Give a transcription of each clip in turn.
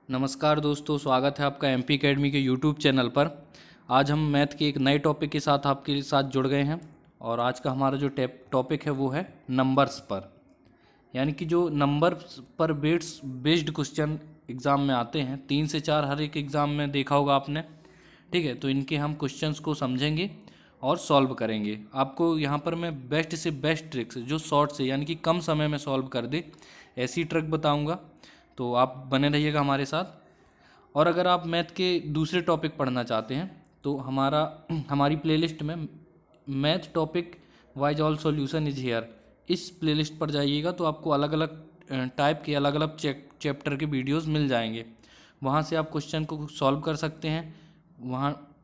नमस्कार दोस्तों, स्वागत है आपका एमपी एकेडमी के यूट्यूब चैनल पर। आज हम मैथ के एक नए टॉपिक के साथ आपके साथ जुड़ गए हैं और आज का हमारा जो टॉपिक है वो है नंबर्स पर, यानी कि जो नंबर पर बेस्ड क्वेश्चन एग्ज़ाम में आते हैं। 3 से 4 हर एक एग्ज़ाम में देखा होगा आपने। ठीक है, तो इनके हम क्वेश्चंस को समझेंगे और सॉल्व करेंगे। आपको यहाँ पर मैं बेस्ट से बेस्ट ट्रिक्स जो शॉर्ट से यानी कि कम समय में सॉल्व कर दे ऐसी ट्रिक बताऊँगा, तो आप बने रहिएगा हमारे साथ। और अगर आप मैथ के दूसरे टॉपिक पढ़ना चाहते हैं तो हमारी प्लेलिस्ट में math topic wise all solution is here, इस प्लेलिस्ट पर जाइएगा तो आपको अलग अलग टाइप के अलग अलग चैप्टर के वीडियोस मिल जाएंगे। वहाँ से आप क्वेश्चन को सॉल्व कर सकते हैं। वहाँ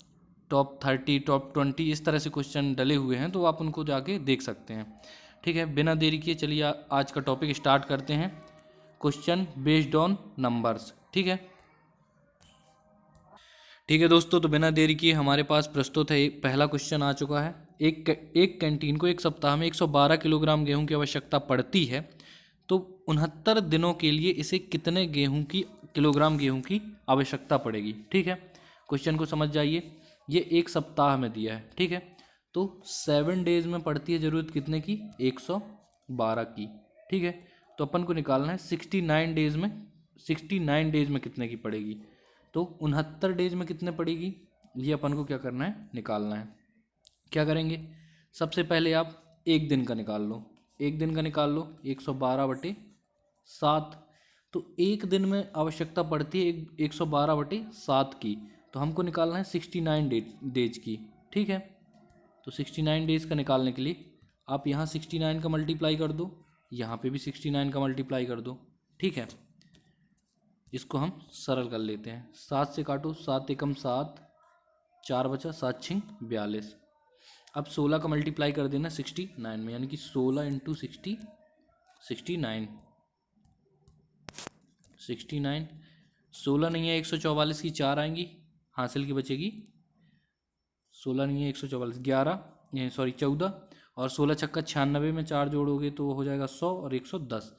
टॉप 30 टॉप 20 इस तरह से क्वेश्चन डले हुए हैं, तो आप उनको जाके देख सकते हैं। ठीक है, बिना देरी किए चलिए आज का टॉपिक स्टार्ट करते हैं। Question based on numbers. ठीक है दोस्तों, तो बिना देरी किए हमारे पास प्रस्तुत है एक पहला क्वेश्चन आ चुका है। एक कैंटीन को एक सप्ताह में 112 किलोग्राम गेहूं की आवश्यकता पड़ती है, तो 69 दिनों के लिए इसे कितने किलोग्राम गेहूं की आवश्यकता पड़ेगी। ठीक है, क्वेश्चन को समझ जाइए। ये एक सप्ताह में दिया है। ठीक है, तो 7 डेज में पड़ती है ज़रूरत कितने की, 112 की। ठीक है, तो अपन को निकालना है 69 डेज में कितने की पड़ेगी। तो 69 डेज में कितने पड़ेगी, ये अपन को क्या करना है, निकालना है। क्या करेंगे, सबसे पहले आप एक दिन का निकाल लो। एक दिन का निकाल लो 112/7। तो एक दिन में आवश्यकता पड़ती है 112/7 की, तो हमको निकालना है 69 डेज की। ठीक है, तो 69 डेज का निकालने के लिए आप यहाँ 69 का मल्टीप्लाई कर दो, यहाँ पे भी 69 का मल्टीप्लाई कर दो। ठीक है, इसको हम सरल कर लेते हैं। 7 से काटो, 7 एकम 7, 4 बचा, 7 छिंग 42। अब 16 का मल्टीप्लाई कर देना 69 में, यानी कि 16 इंटू 69। 16 नहीं है 144 की 4 आएंगी, हासिल की बचेगी। 16 नहीं है 144, 11 सॉरी 14, और 16 छक्का 96 में 4 जोड़ोगे तो हो जाएगा 100 और 110,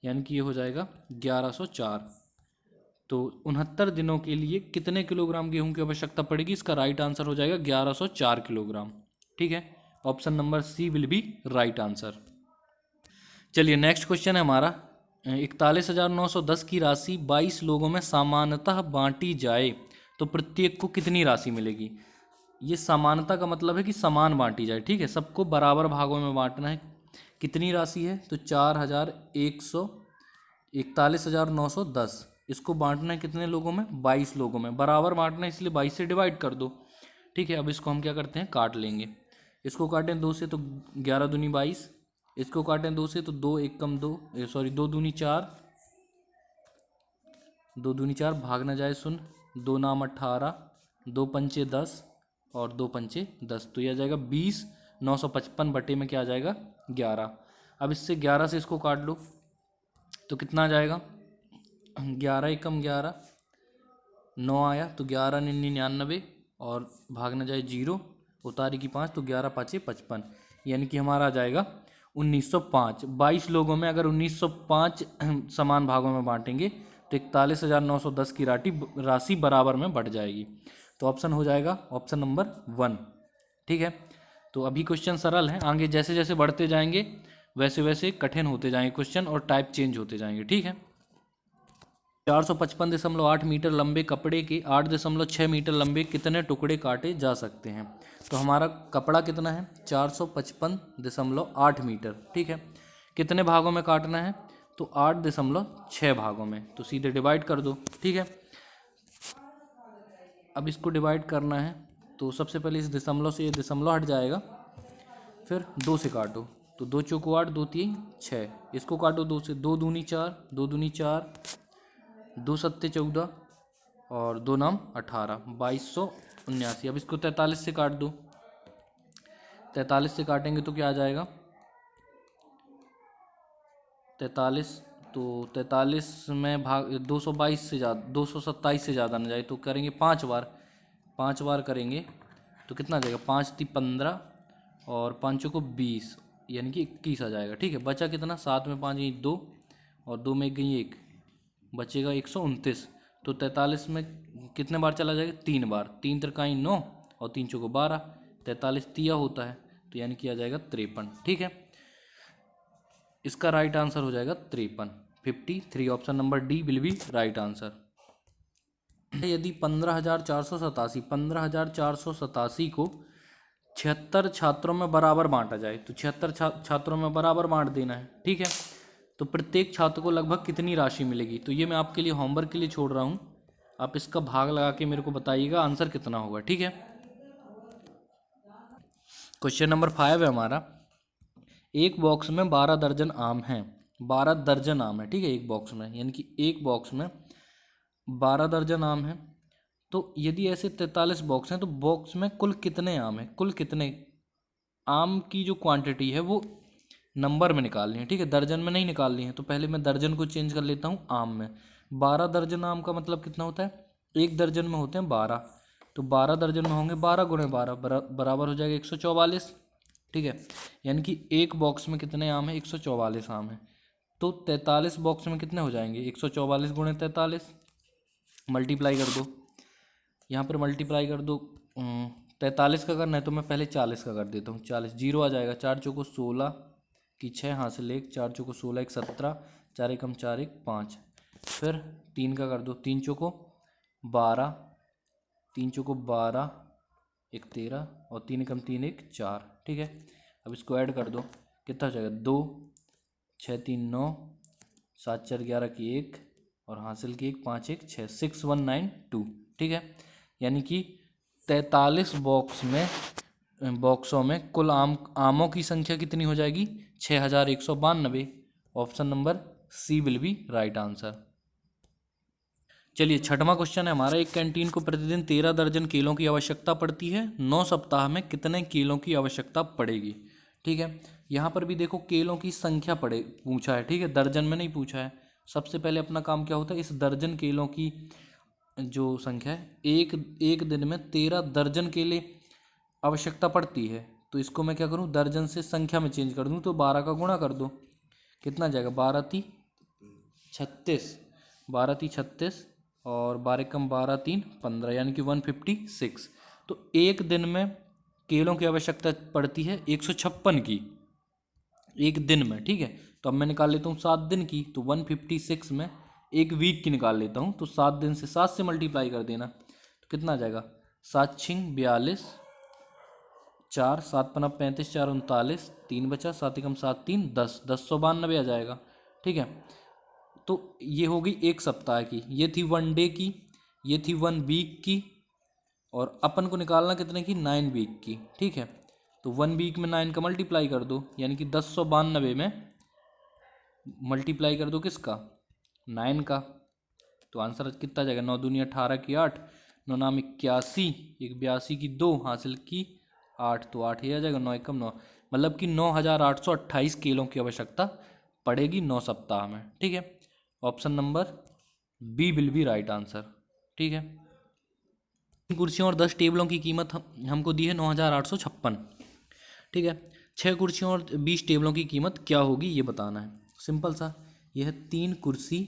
यानी कि ये हो जाएगा 1104। तो 69 दिनों के लिए कितने किलोग्राम गेहूं की आवश्यकता पड़ेगी, इसका राइट आंसर हो जाएगा 1104 किलोग्राम। ठीक है, option number C will be right answer. चलिए नेक्स्ट क्वेश्चन है हमारा। 41,910 की राशि 22 लोगों में समानतः बांटी जाए तो प्रत्येक को कितनी राशि मिलेगी। ये समानता का मतलब है कि समान बांटी जाए। ठीक है, सबको बराबर भागों में बांटना है। कितनी राशि है, तो 41,910। इसको बांटना है कितने लोगों में, 22 लोगों में। बराबर बांटना है इसलिए 22 से डिवाइड कर दो। ठीक है, अब इसको हम क्या करते हैं, काट लेंगे। इसको काटें 2 से तो 11 दूनी 22, इसको काटें 2 से तो 2 एकम 2 सॉरी 2 दूनी 4, 2 दूनी 4, भाग ना जाए सुन, 2 नाम 18, 2 पंचे 10 और 2 पंचे 10, तो यह आ जाएगा 20। 955 बटे में क्या आ जाएगा, 11। अब इससे 11 से इसको काट लो तो कितना आ जाएगा, 11 एकम 11, 9 आया तो 11×99 और भाग न जाए 0, उतारी की 5 तो 11×5 = 55, यानी कि हमारा आ जाएगा 1905। 22 लोगों में अगर 1905 समान भागों में बांटेंगे तो 41,910 की राशि बराबर में बढ़ जाएगी। तो ऑप्शन हो जाएगा ऑप्शन नंबर 1। ठीक है, तो अभी क्वेश्चन सरल है, आगे जैसे जैसे बढ़ते जाएंगे वैसे वैसे कठिन होते जाएंगे क्वेश्चन और टाइप चेंज होते जाएंगे। ठीक है, 455.8 मीटर लंबे कपड़े के 8.6 मीटर लंबे कितने टुकड़े काटे जा सकते हैं। तो हमारा कपड़ा कितना है, 455.8 मीटर। ठीक है, कितने भागों में काटना है, तो 8.6 भागों में, तो सीधे डिवाइड कर दो। ठीक है, अब इसको डिवाइड करना है तो सबसे पहले इस दशमलव से ये दशमलव हट जाएगा, फिर 2 से काटो तो 2 चौको 8, 2 3 6, इसको काटो 2 से, 2 दूनी 4, 2 दूनी 4, 2 सत्ते 14 और 2 नाम 18, 2279। अब इसको 43 से काट दो, 43 से काटेंगे तो क्या आ जाएगा, 43, तो 43 में भाग 222 से ज़्यादा, 227 से ज़्यादा ना जाए तो करेंगे 5 बार, 5 बार करेंगे तो कितना आ जाएगा, 5 × 15 और 5 को 20, यानी कि 21 आ जाएगा। ठीक है, बचा कितना, 7 में 5 गई 2 और 2 में 1 गई 1, बचेगा 129। तो 43 में कितने बार चला जाएगा, 3 बार, 3 त्रिकाई 9 और 3 चौको 12, 43 तिया होता है, तो यानी कि आ जाएगा 53। ठीक है, इसका राइट आंसर हो जाएगा 53, 53। Option number D will be right answer. यदि 15,487 को 76 छात्रों में बराबर बांटा जाए, तो 76 छात्रों में बराबर बांट देना है। ठीक है, तो प्रत्येक छात्र को लगभग कितनी राशि मिलेगी, तो ये मैं आपके लिए होमवर्क के लिए छोड़ रहा हूँ, आप इसका भाग लगा के मेरे को बताइएगा आंसर कितना होगा। ठीक है, क्वेश्चन नंबर 5 है हमारा, एक बॉक्स में 12 दर्जन आम हैं, 12 दर्जन आम है। ठीक है, एक बॉक्स में, यानी कि एक बॉक्स में 12 दर्जन आम है। तो यदि ऐसे 43 बॉक्स हैं तो बॉक्स में कुल कितने आम हैं, कुल कितने आम की जो क्वांटिटी है वो नंबर में निकालनी है। ठीक है, दर्जन में नहीं निकालनी है, तो पहले मैं दर्जन को चेंज कर लेता हूँ आम में। 12 दर्जन आम का मतलब कितना होता है, एक दर्जन में होते हैं 12, तो 12 दर्जन में होंगे 12 गुणे 12 बराबर हो जाएगा 144। ठीक है, यानी कि एक बॉक्स में कितने आम है, 144 आम है। तो 43 बॉक्स में कितने हो जाएंगे, 144 गुणे 43, मल्टीप्लाई कर दो, यहाँ पर मल्टीप्लाई कर दो। 43 का करना है तो मैं पहले 40 का कर देता हूँ, 40, जीरो आ जाएगा, 4 चौको 16 की 6 हासिल 1, 4 चौको 16 1 17, 4 एकम 4 1 5, फिर 3 का कर दो, 3 चौको 12, 3 चौको 12 1 13 और 3 एकम 3 1 4। ठीक है, अब इसको ऐड कर दो, कितना हो जाएगा, 2 6 3 9 7 4 11 की 1 और हासिल की 1 5 1 6 6192। ठीक है, यानी कि 43 बॉक्सों में कुल आमों की संख्या कितनी हो जाएगी, 6192। Option number C will be right answer. चलिए, छठवां क्वेश्चन है हमारा, एक कैंटीन को प्रतिदिन 13 दर्जन केलों की आवश्यकता पड़ती है, 9 सप्ताह में कितने केलों की आवश्यकता पड़ेगी। ठीक है, यहाँ पर भी देखो केलों की संख्या पूछा है। ठीक है, दर्जन में नहीं पूछा है। सबसे पहले अपना काम क्या होता है, इस दर्जन केलों की जो संख्या है, एक एक दिन में 13 दर्जन केले आवश्यकता पड़ती है, तो इसको मैं क्या करूँ, दर्जन से संख्या में चेंज कर दूँ, तो 12 का गुणा कर दो, कितना जाएगा, 12 × 36, 12 × 36 और 12 कम 12 3 15, यानी कि 156। तो एक दिन में केलों की आवश्यकता पड़ती है 156 की, एक दिन में। ठीक है, तो अब मैं निकाल लेता हूँ 7 दिन की, तो 156 में एक वीक की निकाल लेता हूँ, तो 7 दिन से 7 से मल्टीप्लाई कर देना, तो कितना आ जाएगा, 7 छिंग 42, 4 7 पना 35 4 39, 3 बचा, 7 एकम 7 3 10, 1092 आ जाएगा। ठीक है, तो ये होगी एक सप्ताह की, ये थी 1 डे की, ये थी 1 वीक की, और अपन को निकालना कितने की, 9 वीक की। ठीक है, तो 1 वीक में 9 का मल्टीप्लाई कर दो, यानी कि 1092 में मल्टीप्लाई कर दो किसका, 9 का, तो आंसर कितना जाएगा, 9 दूनी 18 की 8, 9 नाम 81, 82 की 2 हासिल की 8, तो 8 ही आ जाएगा, 9 एकम 9, मतलब कि 9828 किलो की आवश्यकता पड़ेगी 9 सप्ताह में। ठीक है, option number B will be right answer. ठीक है, कुर्सियों और 10 टेबलों की कीमत हमको दी है 9856। ठीक है, 6 कुर्सियों और 20 टेबलों की कीमत क्या होगी ये बताना है। सिंपल सा, यह है 3 कुर्सी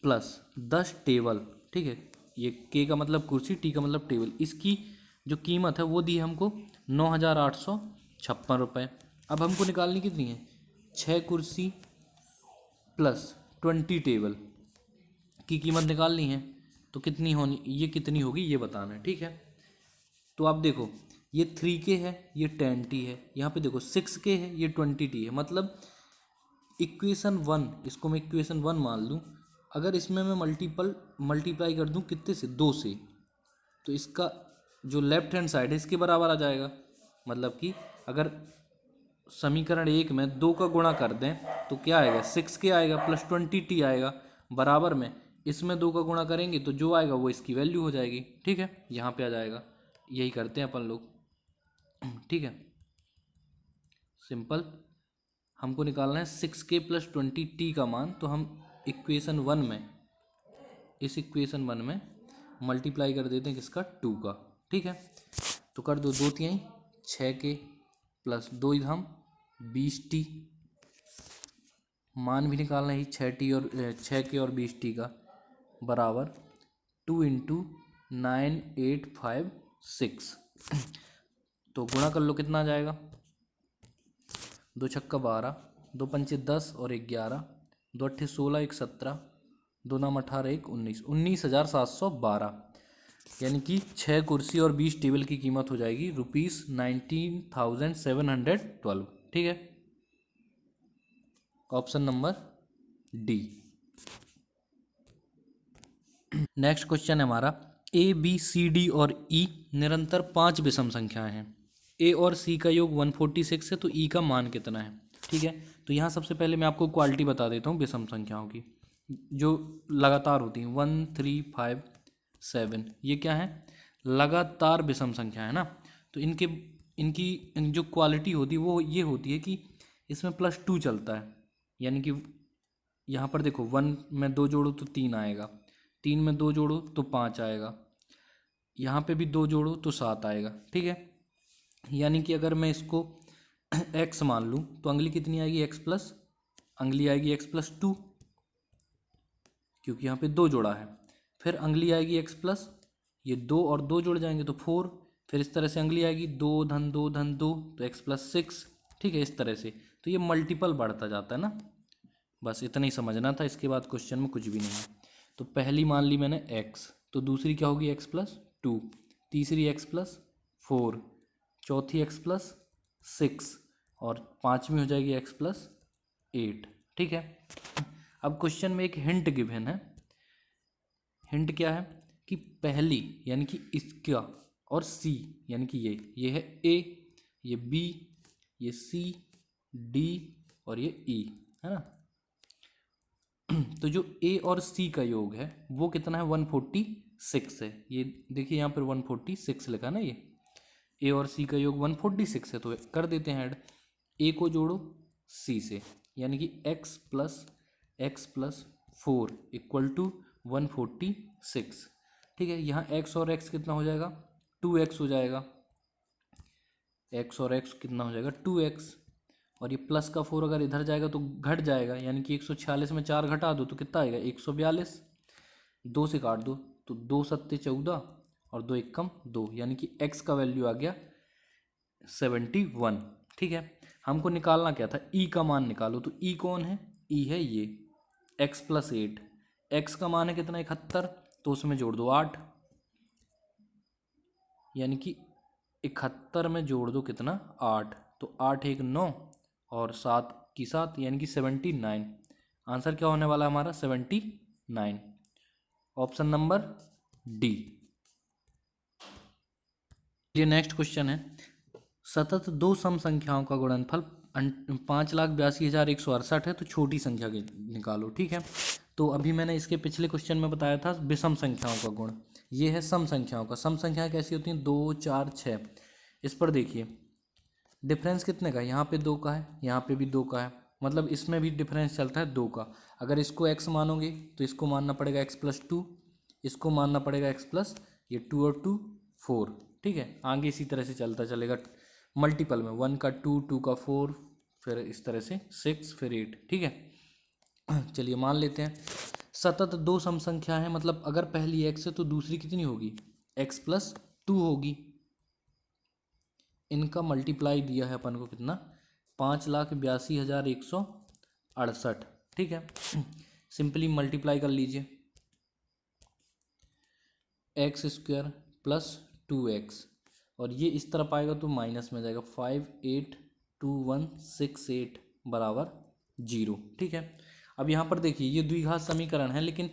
प्लस 10 टेबल। ठीक है, ये के का मतलब कुर्सी, टी का मतलब टेबल, इसकी जो कीमत है वो दी है हमको 9856 रुपये। अब हमको निकालनी कितनी है, 6 कुर्सी प्लस 20 टेबल की कीमत निकालनी है, तो कितनी होनी, ये कितनी होगी ये बताना है। ठीक है, तो आप देखो, ये 3K है, ये 10T है, यहाँ पे देखो 6K है, ये 20T है, मतलब इक्वेशन 1, इसको मैं इक्वेशन 1 मान लूँ, अगर इसमें मैं मल्टीप्लाई कर दूँ कितने से, 2 से, तो इसका जो लेफ्ट हैंड साइड है इसके बराबर आ जाएगा। मतलब कि अगर समीकरण 1 में 2 का गुणा कर दें तो क्या आएगा, 6K आएगा प्लस 20T आएगा, बराबर में इसमें 2 का गुणा करेंगे तो जो आएगा वो इसकी वैल्यू हो जाएगी। ठीक है, यहाँ पे आ जाएगा, यही करते हैं अपन लोग। ठीक है, सिंपल, हमको निकालना है 6K प्लस 20T का मान, तो हम इक्वेशन 1 में, इस इक्वेशन 1 में मल्टीप्लाई कर देते हैं किसका, 2 का। ठीक है, तो कर दो, 2 तिहाई 6K प्लस 2 इधम 20T, मान भी निकालना है 6K और 20T का, बराबर 2 × 9856। तो गुणा कर लो, कितना आ जाएगा? 2 × 6 = 12, 2 × 5 = 10 और 1 = 11, 2 × 8 = 16, 1 = 17, 2 × 9 = 18, 1 = 19, 19,712। यानी कि 6 कुर्सी और 20 टेबल की कीमत हो जाएगी ₹19,712। ठीक है, option number D. Next question है हमारा, ए बी सी डी और ई निरंतर 5 विषम संख्याएं हैं। ए और सी का योग 146 है, तो ई का मान कितना है? ठीक है, तो यहाँ सबसे पहले मैं आपको क्वालिटी बता देता हूँ विषम संख्याओं की, जो लगातार होती हैं। 1 3 5 7, ये क्या है? लगातार विषम संख्या है ना। तो इनके इनकी जो क्वालिटी होती है वो ये होती है कि इसमें +2 चलता है। यानी कि यहाँ पर देखो, 1 में 2 जोड़ो तो 3 आएगा, 3 में 2 जोड़ो तो 5 आएगा, यहाँ पे भी 2 जोड़ो तो 7 आएगा। ठीक है, यानी कि अगर मैं इसको x मान लूँ तो अंगली कितनी आएगी? अंगली आएगी x+2, क्योंकि यहाँ पे 2 जोड़ा है। फिर अंगली आएगी x+, ये 2 और 2 जुड़ जाएंगे तो 4। फिर इस तरह से अंगली आएगी 2 धन 2 धन 2 तो x+6। ठीक है, इस तरह से तो ये मल्टीपल बढ़ता जाता है ना। बस इतना ही समझना था, इसके बाद क्वेश्चन में कुछ भी नहीं है। तो पहली मान ली मैंने x, तो दूसरी क्या होगी? x+2, तीसरी x+4, चौथी x+6 और पांचवी हो जाएगी x+8। ठीक है, अब क्वेश्चन में एक हिंट गिवन है। हिंट क्या है कि पहली यानी कि इसका और सी, यानी कि ये है ए, ये बी, ये सी, डी और ये ई, है ना। तो जो ए और सी का योग है वो कितना है? 146 है। ये देखिए यहाँ पर 146 लिखा ना, ये ए और सी का योग 146 है। तो कर देते हैं ऐड, ए को जोड़ो सी से, यानी कि x+4 = 146। ठीक है, यहाँ x और x कितना हो जाएगा? 2x हो जाएगा। x और x कितना हो जाएगा? 2x। और ये प्लस का 4 अगर इधर जाएगा तो घट जाएगा, यानी कि 146 में 4 घटा दो तो कितना आएगा? 142। 2 से काट दो तो 2 सत्ते 14 और 2 एकम 2, यानी कि x का वैल्यू आ गया 71। ठीक है, हमको निकालना क्या था? ई का मान निकालो। तो ई कौन है? ई है ये x+8। x का मान है कितना? 71, तो उसमें जोड़ दो 8, यानी कि 71 में जोड़ दो कितना? 8। तो 8 1 9 और 7 की 7, यानी कि 79। आंसर क्या होने वाला हमारा? 79, ऑप्शन नंबर डी। ये नेक्स्ट क्वेश्चन है, सतत 2 सम संख्याओं का गुणनफल 5,82,168 है, तो छोटी संख्या के निकालो। ठीक है, तो अभी मैंने इसके पिछले क्वेश्चन में बताया था विषम संख्याओं का गुण, ये है सम संख्याओं का। सम संख्याएं कैसी होती हैं? 2 4 6। इस पर देखिए डिफरेंस कितने का है? यहाँ पे 2 का है, यहाँ पे भी 2 का है, मतलब इसमें भी डिफरेंस चलता है 2 का। अगर इसको x मानोगे तो इसको मानना पड़ेगा x+2, इसको मानना पड़ेगा x+, ये 2 और 2 4। ठीक है, आगे इसी तरह से चलता चलेगा मल्टीपल में, 1 का 2, 2 का 4, फिर इस तरह से 6, फिर 8। ठीक है, चलिए मान लेते हैं सतत 2 सम संख्या है, मतलब अगर पहली x है तो दूसरी कितनी होगी? x+2 होगी। इनका मल्टीप्लाई दिया है अपन को कितना? 5,82,168। ठीक है, सिंपली मल्टीप्लाई कर लीजिए, x² + 2x, और ये इस तरफ आएगा तो माइनस में जाएगा, 582168 = 0। ठीक है, अब यहाँ पर देखिए ये द्विघात समीकरण है, लेकिन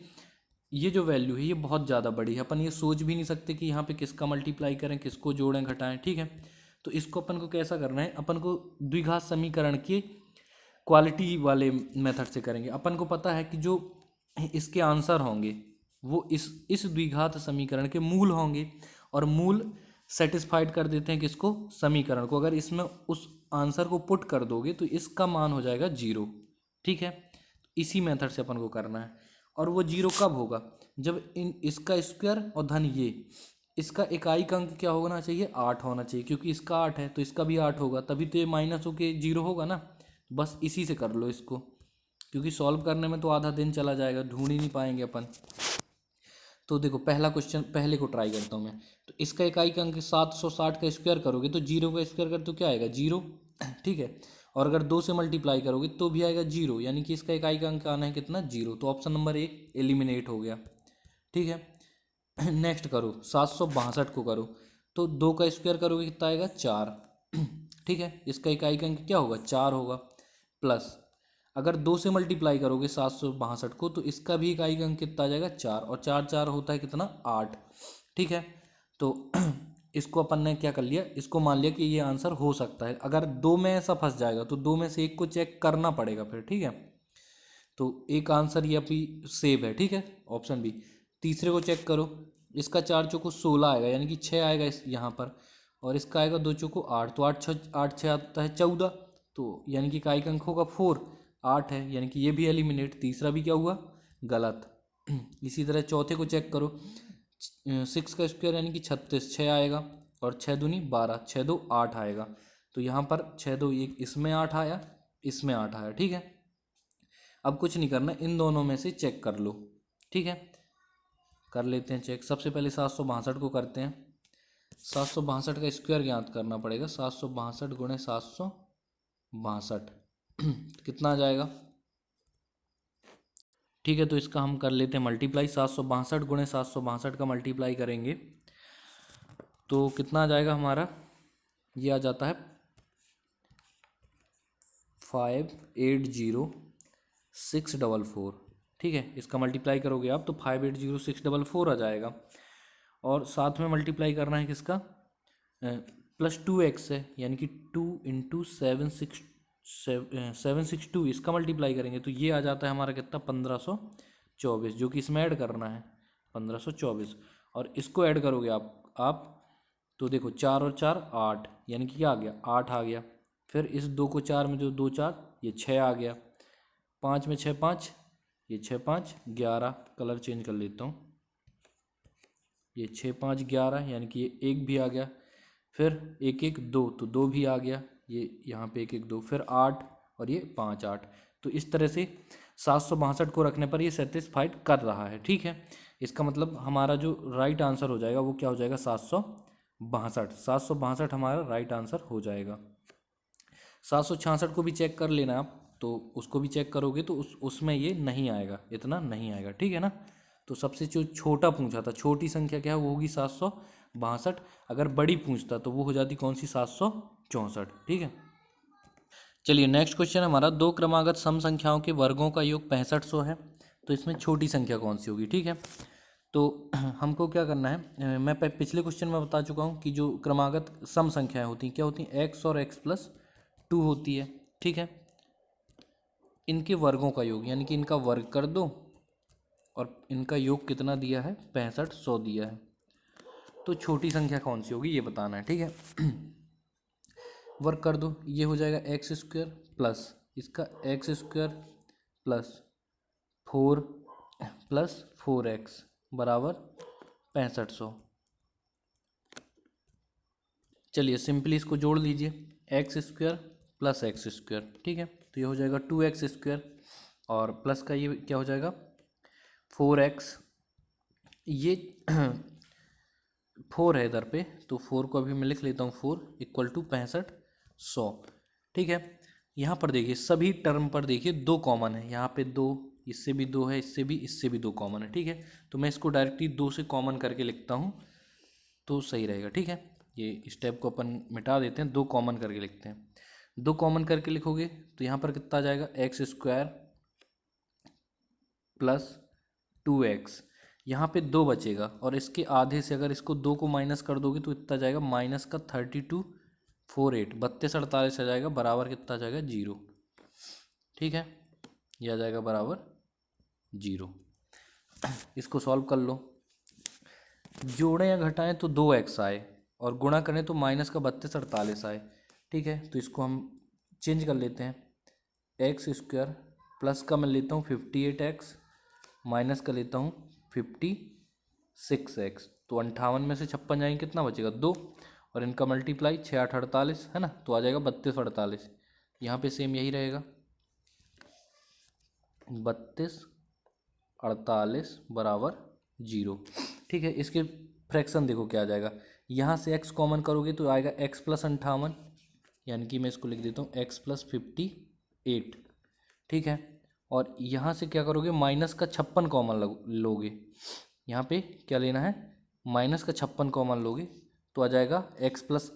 ये जो वैल्यू है ये बहुत ज़्यादा बड़ी है, अपन ये सोच भी नहीं सकते कि यहाँ पे किसका मल्टीप्लाई करें, किसको जोड़ें घटाएं। ठीक है, तो इसको अपन को कैसा करना है? अपन को द्विघात समीकरण के क्वालिटी वाले मेथड से करेंगे। अपन को पता है कि जो इसके आंसर होंगे वो इस द्विघात समीकरण के मूल होंगे, और मूल सेटिस्फाइड कर देते हैं किसको? समीकरण को। अगर इसमें उस आंसर को पुट कर दोगे तो इसका मान हो जाएगा 0। ठीक है, इसी मेथड से अपन को करना है। और वो 0 कब होगा? जब इसका स्क्वायर और धन ये, इसका इकाई का अंक क्या होना चाहिए? 8 होना चाहिए, क्योंकि इसका 8 है तो इसका भी 8 होगा, तभी तो ये माइनस होके 0 होगा ना। बस इसी से कर लो इसको, क्योंकि सॉल्व करने में तो आधा दिन चला जाएगा, ढूंढ ही नहीं पाएंगे अपन। तो देखो पहला क्वेश्चन पहले को ट्राई करता हूँ मैं। तो इसका इकाई का अंक 760 का स्क्वायर करोगे तो जीरो का स्क्वायर कर तो क्या आएगा, जीरो। ठीक है। और अगर 2 से मल्टीप्लाई करोगे तो भी आएगा जीरो, यानी कि इसका इकाई का अंक आना है कितना, जीरो। तो ऑप्शन नंबर ए एलिमिनेट हो गया। ठीक है। नेक्स्ट करो 762 को करो तो 2 का स्क्वायर करोगे कितना आएगा, 4। ठीक है। इसका इकाई का अंक क्या होगा, 4 होगा। प्लस अगर 2 से मल्टीप्लाई करोगे 762 को तो इसका भी इकाई का अंक कितना आ जाएगा, 4। और 4 4 होता है कितना, 8। ठीक है। तो इसको अपन ने क्या कर लिया, इसको मान लिया कि ये आंसर हो सकता है। अगर दो में ऐसा फंस जाएगा तो दो में से एक को चेक करना पड़ेगा फिर। ठीक है। तो एक आंसर ये अभी सेव है। ठीक है, ऑप्शन बी। तीसरे को चेक करो, इसका 4 चौको 16 आएगा, यानी कि 6 आएगा इस यहाँ पर। और इसका आएगा 2 चौको 8, तो 8 6 आता है 14। तो यानी कि इकाई का अंक होगा 4, 8 है, यानी कि ये भी एलिमिनेट। तीसरा भी क्या हुआ, गलत। इसी तरह चौथे को चेक करो, 6 का स्क्वायर यानी कि 36, 6 आएगा। और 6 दूनी 12, 6 2 8 आएगा। तो यहाँ पर 6 2 1, इसमें 8 आया, इसमें 8 आया। ठीक है। अब कुछ नहीं करना, इन दोनों में से चेक कर लो। ठीक है, कर लेते हैं चेक। सबसे पहले 762 को करते हैं। 762 का स्क्वायर ज्ञात करना पड़ेगा। 762 गुणे 762 कितना आ जाएगा। ठीक है, तो इसका हम कर लेते हैं मल्टीप्लाई। 762 गुणे 762 का मल्टीप्लाई करेंगे तो कितना आ जाएगा हमारा, ये आ जाता है 580644। ठीक है, इसका मल्टीप्लाई करोगे आप तो 580644 आ जाएगा। और साथ में मल्टीप्लाई करना है किसका, +2x है, यानी कि 2 इंटू 762, इसका मल्टीप्लाई करेंगे तो ये आ जाता है हमारा कितना, 1524, जो कि इसमें ऐड करना है 1524। और इसको ऐड करोगे आप तो देखो 4 और 4 8, यानी कि क्या आ गया, 8 आ गया। फिर इस 2 को 4 में जो 2 4, ये 6 आ गया। 5 में 6 5, ये 6 5 11। कलर चेंज कर लेता हूँ, ये 6 5 11, यानी कि ये 1 भी आ गया। फिर 1 1 2, तो 2 भी आ गया। ये यहाँ पे 1 1 2, फिर 8 और ये 5 8। तो इस तरह से 762 को रखने पर ये सेटिस्फाइड कर रहा है। ठीक है, इसका मतलब हमारा जो राइट आंसर हो जाएगा वो क्या हो जाएगा, 762। 762 हमारा राइट आंसर हो जाएगा। 766 को भी चेक कर लेना आप, तो उसको भी चेक करोगे तो उसमें ये नहीं आएगा, इतना नहीं आएगा। ठीक है ना। तो सबसे जो छोटा पूछा था, छोटी संख्या क्या है, वो होगी 762। अगर बड़ी पूछता तो वो हो जाती कौन सी, 764। ठीक है। चलिए नेक्स्ट क्वेश्चन हमारा, दो क्रमागत सम संख्याओं के वर्गों का योग 6500 है। तो इसमें छोटी संख्या कौन सी होगी। ठीक है, तो हमको क्या करना है, मैं पिछले क्वेश्चन में बता चुका हूँ कि जो क्रमागत सम संख्याएं होती हैं क्या होती हैं, x और x+2 होती है। ठीक है, इनके वर्गों का योग, यानी कि इनका वर्ग कर दो और इनका योग कितना दिया है, 6500 दिया है। तो छोटी संख्या कौन सी होगी ये बताना है। ठीक है, वर्ग कर दो, ये हो जाएगा x² प्लस इसका x² प्लस 4 प्लस 4x बराबर 6500। चलिए सिंपली इसको जोड़ लीजिए, x² प्लस x²। ठीक है, तो ये हो जाएगा 2x²। और प्लस का ये क्या हो जाएगा, 4x। ये 4 है इधर पे, तो 4 को अभी मैं लिख लेता हूँ, 4 इक्वल टू 6500। ठीक है, यहाँ पर देखिए सभी टर्म पर देखिए 2 कॉमन है, यहाँ पे 2, इससे भी 2 है, इससे भी 2 कॉमन है। ठीक है, तो मैं इसको डायरेक्टली 2 से कॉमन करके लिखता हूँ तो सही रहेगा। ठीक है, ये स्टेप को अपन मिटा देते हैं, 2 कॉमन करके लिखते हैं। 2 कॉमन करके लिखोगे तो यहाँ पर कितना आ जाएगा, x² प्लस 2x। यहाँ पे 2 बचेगा और इसके आधे से अगर इसको 2 को माइनस कर दोगे तो इतना जाएगा माइनस का 32 48, 32 48 आ जाएगा, बराबर कितना आ जाएगा, 0। ठीक है, यह आ जाएगा बराबर 0। इसको सॉल्व कर लो, जोड़ें या घटाएं तो 2x आए और गुणा करें तो माइनस का 32 48 आए। ठीक है, तो इसको हम चेंज कर लेते हैं, x² प्लस का मैं लेता हूँ 58x, माइनस का लेता हूँ 56x। तो 58 में से 56 जाएंगे, कितना बचेगा, 2। और इनका मल्टीप्लाई 6 8 48 है ना, तो आ जाएगा 32 48। यहाँ पे सेम यही रहेगा, 32 48 बराबर जीरो। ठीक है, इसके फ्रैक्शन देखो क्या आ जाएगा, यहाँ से x कॉमन करोगे तो आएगा x प्लस 58, यानी कि मैं इसको लिख देता हूँ x प्लस 58। ठीक है, और यहाँ से क्या करोगे, माइनस का 56 कॉमन लोगे, यहाँ पे क्या लेना है, माइनस का 56 कॉमन लोगे तो आ जाएगा x प्लस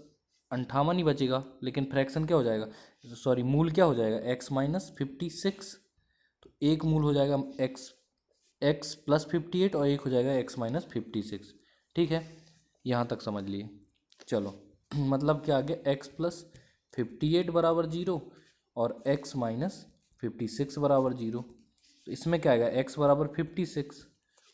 58 ही बचेगा, लेकिन फ्रैक्शन क्या हो जाएगा, सॉरी मूल क्या हो जाएगा, x माइनस 56। तो एक मूल हो जाएगा x प्लस 58 और एक हो जाएगा x माइनस 56। ठीक है, यहाँ तक समझ लिए। चलो मतलब क्या आ गया, x प्लस 58 बराबर जीरो और x माइनस 56 बराबर जीरो। तो इसमें क्या आएगा, x बराबर 56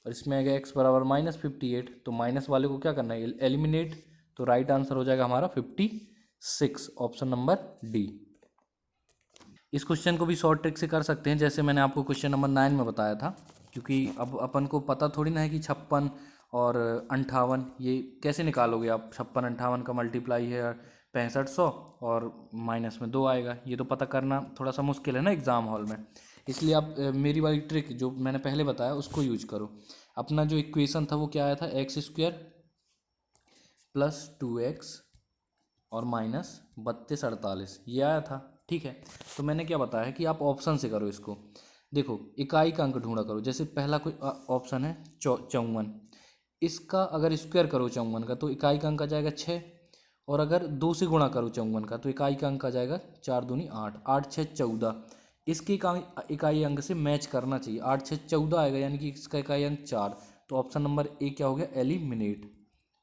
और इसमें आएगा x बराबर माइनस 58। तो माइनस वाले को क्या करना है, एलिमिनेट। तो राइट आंसर हो जाएगा हमारा 56, ऑप्शन नंबर डी। इस क्वेश्चन को भी शॉर्ट ट्रिक से कर सकते हैं, जैसे मैंने आपको क्वेश्चन नंबर 9 में बताया था, क्योंकि अब अपन को पता थोड़ी ना है कि 56 और 58 ये कैसे निकालोगे आप, 56 58 का मल्टीप्लाई है 6500 और माइनस में 2 आएगा, ये तो पता करना थोड़ा सा मुश्किल है ना एग्ज़ाम हॉल में। इसलिए आप मेरी वाली ट्रिक जो मैंने पहले बताया उसको यूज करो। अपना जो इक्वेशन था वो क्या आया था, x² प्लस 2x और माइनस 32 48 ये आया था। ठीक है, तो मैंने क्या बताया है कि आप ऑप्शन से करो इसको। देखो इकाई का अंक ढूंढा करो, जैसे पहला कोई ऑप्शन है 54, इसका अगर स्क्वायर करो 54 का तो इकाई का अंक आ जाएगा 6, और अगर 2 से गुणा करो 54 का तो इकाई का अंक आ जाएगा 4 दूनी 8, 8 6 14। इसके इकाई अंक से मैच करना चाहिए, 8 6 14 आएगा, यानी कि इसका इकाई अंक 4। तो ऑप्शन नंबर ए क्या हो गया, एलिमिनेट।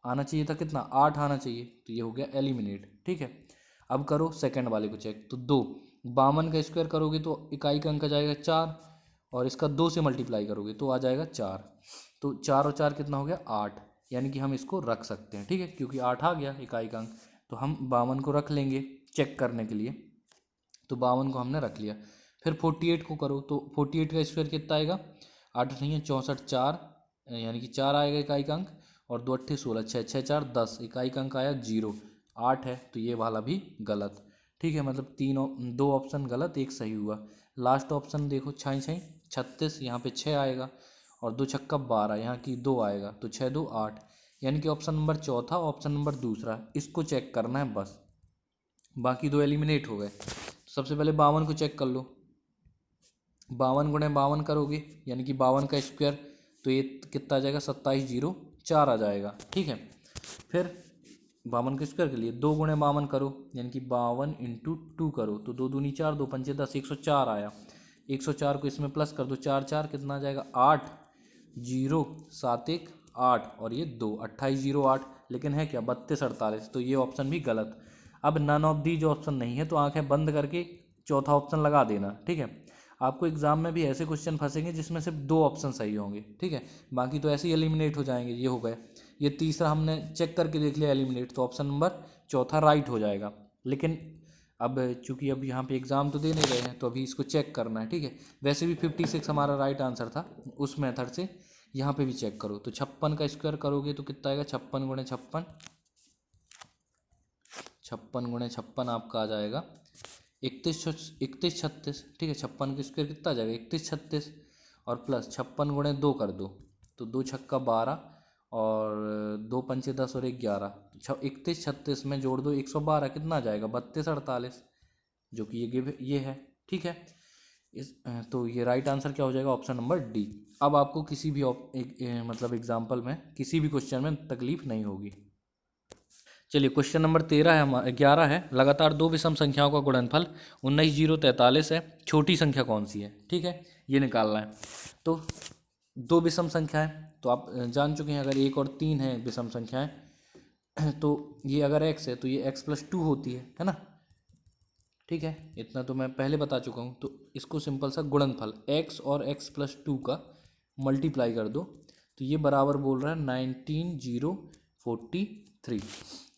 आना चाहिए था कितना, 8 आना चाहिए, तो ये हो गया एलिमिनेट। ठीक है, अब करो सेकंड वाले को चेक। तो 2 52 का स्क्वायर करोगे तो इकाई का अंक आ जाएगा 4, और इसका 2 से मल्टीप्लाई करोगे तो आ जाएगा 4। तो 4 और 4 कितना हो गया, 8, यानी कि हम इसको रख सकते हैं। ठीक है, क्योंकि 8 आ गया इकाई का अंक, तो हम 52 को रख लेंगे चेक करने के लिए। तो 52 को हमने रख लिया। फिर 48 को करो, तो 48 का स्क्वायर कितना आएगा, 8 नहीं है 64, 4 यानी कि 4 आएगा इकाई का अंक, और 2 8 16, 6 6 4 10, इकाई का अंक आया 0। 8 है तो ये वाला भी गलत। ठीक है, मतलब 2 ऑप्शन गलत, एक सही हुआ। लास्ट ऑप्शन देखो, 6 6 36, यहाँ पे 6 आएगा, और 2 छक्का 12, यहाँ की 2 आएगा, तो 6 2 8, यानी कि ऑप्शन नंबर चौथा, ऑप्शन नंबर दूसरा, इसको चेक करना है बस। बाकी 2 एलिमिनेट हो गए। सबसे पहले 52 को चेक कर लो, 52 गुणे 52 करोगे यानी कि 52 का स्क्वायर, तो ये कितना आ जाएगा, 27 0 4 आ जाएगा। ठीक है, फिर 52 के स्क्वायर के लिए 2 गुणे 52 करो, यानी कि 52 इंटू 2 करो, तो 2 दूनी 4, 2 पंचे 10, 104 आया। 104 को इसमें प्लस कर दो, 4 4 कितना आ जाएगा, 8 0 7 1 8, और ये 2 28 0 8, लेकिन है क्या 32 48, तो ये ऑप्शन भी गलत। अब नन ऑफ दी जो ऑप्शन नहीं है तो आंखें बंद करके चौथा ऑप्शन लगा देना। ठीक है, आपको एग्जाम में भी ऐसे क्वेश्चन फंसेंगे जिसमें सिर्फ 2 ऑप्शन सही होंगे। ठीक है, बाकी तो ऐसे ही एलिमिनेट हो जाएंगे। ये हो गए, ये तीसरा हमने चेक करके देख लिया एलिमिनेट, तो ऑप्शन नंबर चौथा राइट हो जाएगा। लेकिन अब चूंकि अब यहाँ पे एग्ज़ाम तो दे नहीं रहे हैं तो अभी इसको चेक करना है। ठीक है, वैसे भी 56 हमारा राइट आंसर था उस मेथड से, यहाँ पे भी चेक करो। तो 56 का स्क्वायर करोगे तो कितना आएगा, 56 गुणे 56, 56 गुणे 56 आपका आ जाएगा 31 36। ठीक है, 56 का स्क्वायर कितना आ जाएगा, 31 36, और प्लस 56 गुणे 2 कर दो, तो 2 छक्का 12, और 2 पंचे 10 और 1 11, 31 36 में जोड़ दो 112, कितना आ जाएगा 32 48, जो कि ये है। ठीक है, तो ये राइट आंसर क्या हो जाएगा, ऑप्शन नंबर डी। अब आपको किसी भी मतलब एग्जाम्पल में किसी भी क्वेश्चन में तकलीफ नहीं होगी। चलिए क्वेश्चन नंबर 13 है, 11 है, लगातार 2 विषम संख्याओं का गुणनफल 19 0 43 है, छोटी संख्या कौन सी है। ठीक है, ये निकालना है। तो 2 विषम संख्या है तो आप जान चुके हैं, अगर 1 और 3 है विषम संख्याएं तो ये अगर x है तो ये x प्लस 2 होती है ना। ठीक है, इतना तो मैं पहले बता चुका हूँ। तो इसको सिंपल सा गुणनफल x और x प्लस 2 का मल्टीप्लाई कर दो, तो ये बराबर बोल रहा है 19,043,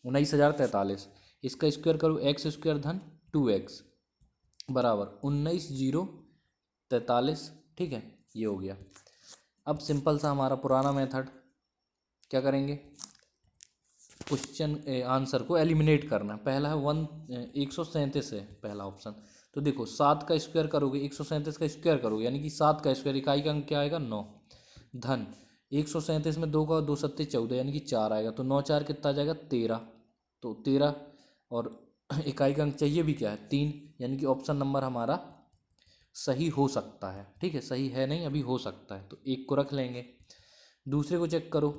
19,043। इसका स्क्वायर करो, एक्स स्क्वायर धन 2x बराबर 19,043। ठीक है, ये हो गया। अब सिंपल सा हमारा पुराना मेथड, क्या करेंगे, क्वेश्चन आंसर को एलिमिनेट करना। पहला है 137 है पहला ऑप्शन। तो देखो 7 का स्क्वायर करोगे, 137 का स्क्वायर करोगे, यानी कि 7 का स्क्वायर, इकाई का अंक क्या आएगा 9, धन 137 में 2 का 2 सत्ते 14 यानी कि 4 आएगा, तो 9 4 कितना आ जाएगा 13, तो 13 और इकाई का अंक चाहिए भी क्या है 3, यानी कि ऑप्शन नंबर हमारा सही हो सकता है। ठीक है, सही है नहीं, अभी हो सकता है, तो एक को रख लेंगे। दूसरे को चेक करो,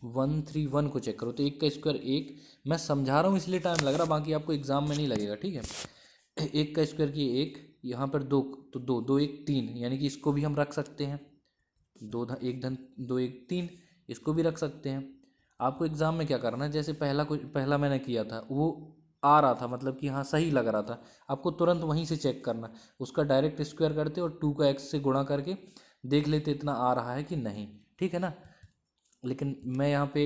131 को चेक करो, तो एक का स्क्वायर एक, मैं समझा रहा हूँ इसलिए टाइम लग रहा, बाकी आपको एग्जाम में नहीं लगेगा। ठीक है, एक का स्क्वायर की एक, यहाँ पर दो, तो दो दो एक तीन, यानी कि इसको भी हम रख सकते हैं, दो धन एक धन दो एक तीन, इसको भी रख सकते हैं। आपको एग्जाम में क्या करना है, जैसे पहला मैंने किया था वो आ रहा था, मतलब कि हाँ सही लग रहा था, आपको तुरंत वहीं से चेक करना, उसका डायरेक्ट स्क्वायर करते और 2 का x से गुणा करके देख लेते इतना आ रहा है कि नहीं। ठीक है ना, लेकिन मैं यहाँ पे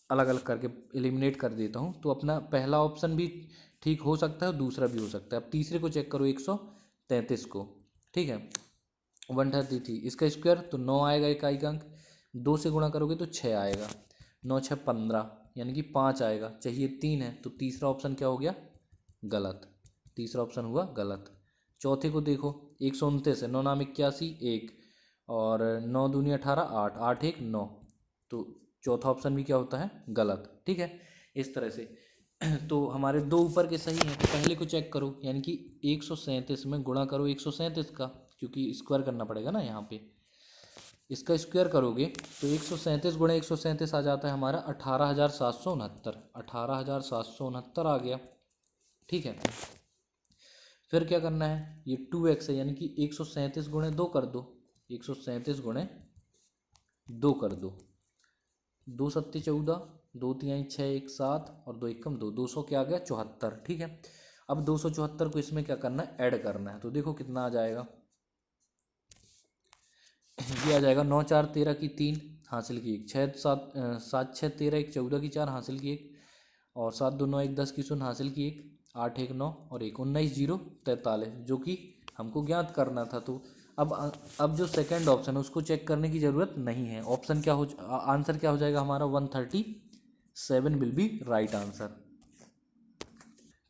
अलग अलग करके एलिमिनेट कर देता हूँ, तो अपना पहला ऑप्शन भी ठीक हो सकता है, दूसरा भी हो सकता है। अब तीसरे को चेक करो, 133 को। ठीक है, 133, इसका स्क्वायर तो 9 आएगा इकाई का अंक, 2 से गुणा करोगे तो 6 आएगा, 9 6 15, यानी कि 5 आएगा, चाहिए 3 है, तो तीसरा ऑप्शन क्या हो गया, गलत, तीसरा ऑप्शन हुआ गलत। चौथे को देखो, 129 है, 9 नाम 81 एक, और 9 दूनी 18, 8 8 1 9, तो चौथा ऑप्शन भी क्या होता है, गलत। ठीक है, इस तरह से तो हमारे दो ऊपर के सही हैं, तो पहले को चेक करो, यानी कि 137 में गुणा करो 137 का, क्योंकि स्क्वायर करना पड़ेगा ना यहाँ पे, इसका स्क्वायर करोगे तो 137 गुणा 137 आ जाता है हमारा 18,769, 18,769 आ गया। ठीक है, फिर क्या करना है, ये 2x है, यानी कि 137 गुणे 2 कर दो, 137 गुणे 2 कर दो, 2 सत्ते 14, 2 तिहाई 6 1 7 और 2 एकम 2, 200 क्या आ गया 74। ठीक है, अब 274 को इसमें क्या करना है, ऐड करना है, तो देखो कितना आ जाएगा, ये आ जाएगा 9 4 13 की 3 हासिल की 1, 6 7 7 6 13 1 14 की 4 हासिल की 1, और 7 2 9 1 10 की 0 हासिल की 1, 8 1 9 और 1 19 0 43, जो कि हमको ज्ञात करना था। तो अब जो सेकंड ऑप्शन है उसको चेक करने की ज़रूरत नहीं है, ऑप्शन क्या हो, आंसर क्या हो जाएगा हमारा 137 will be right answer.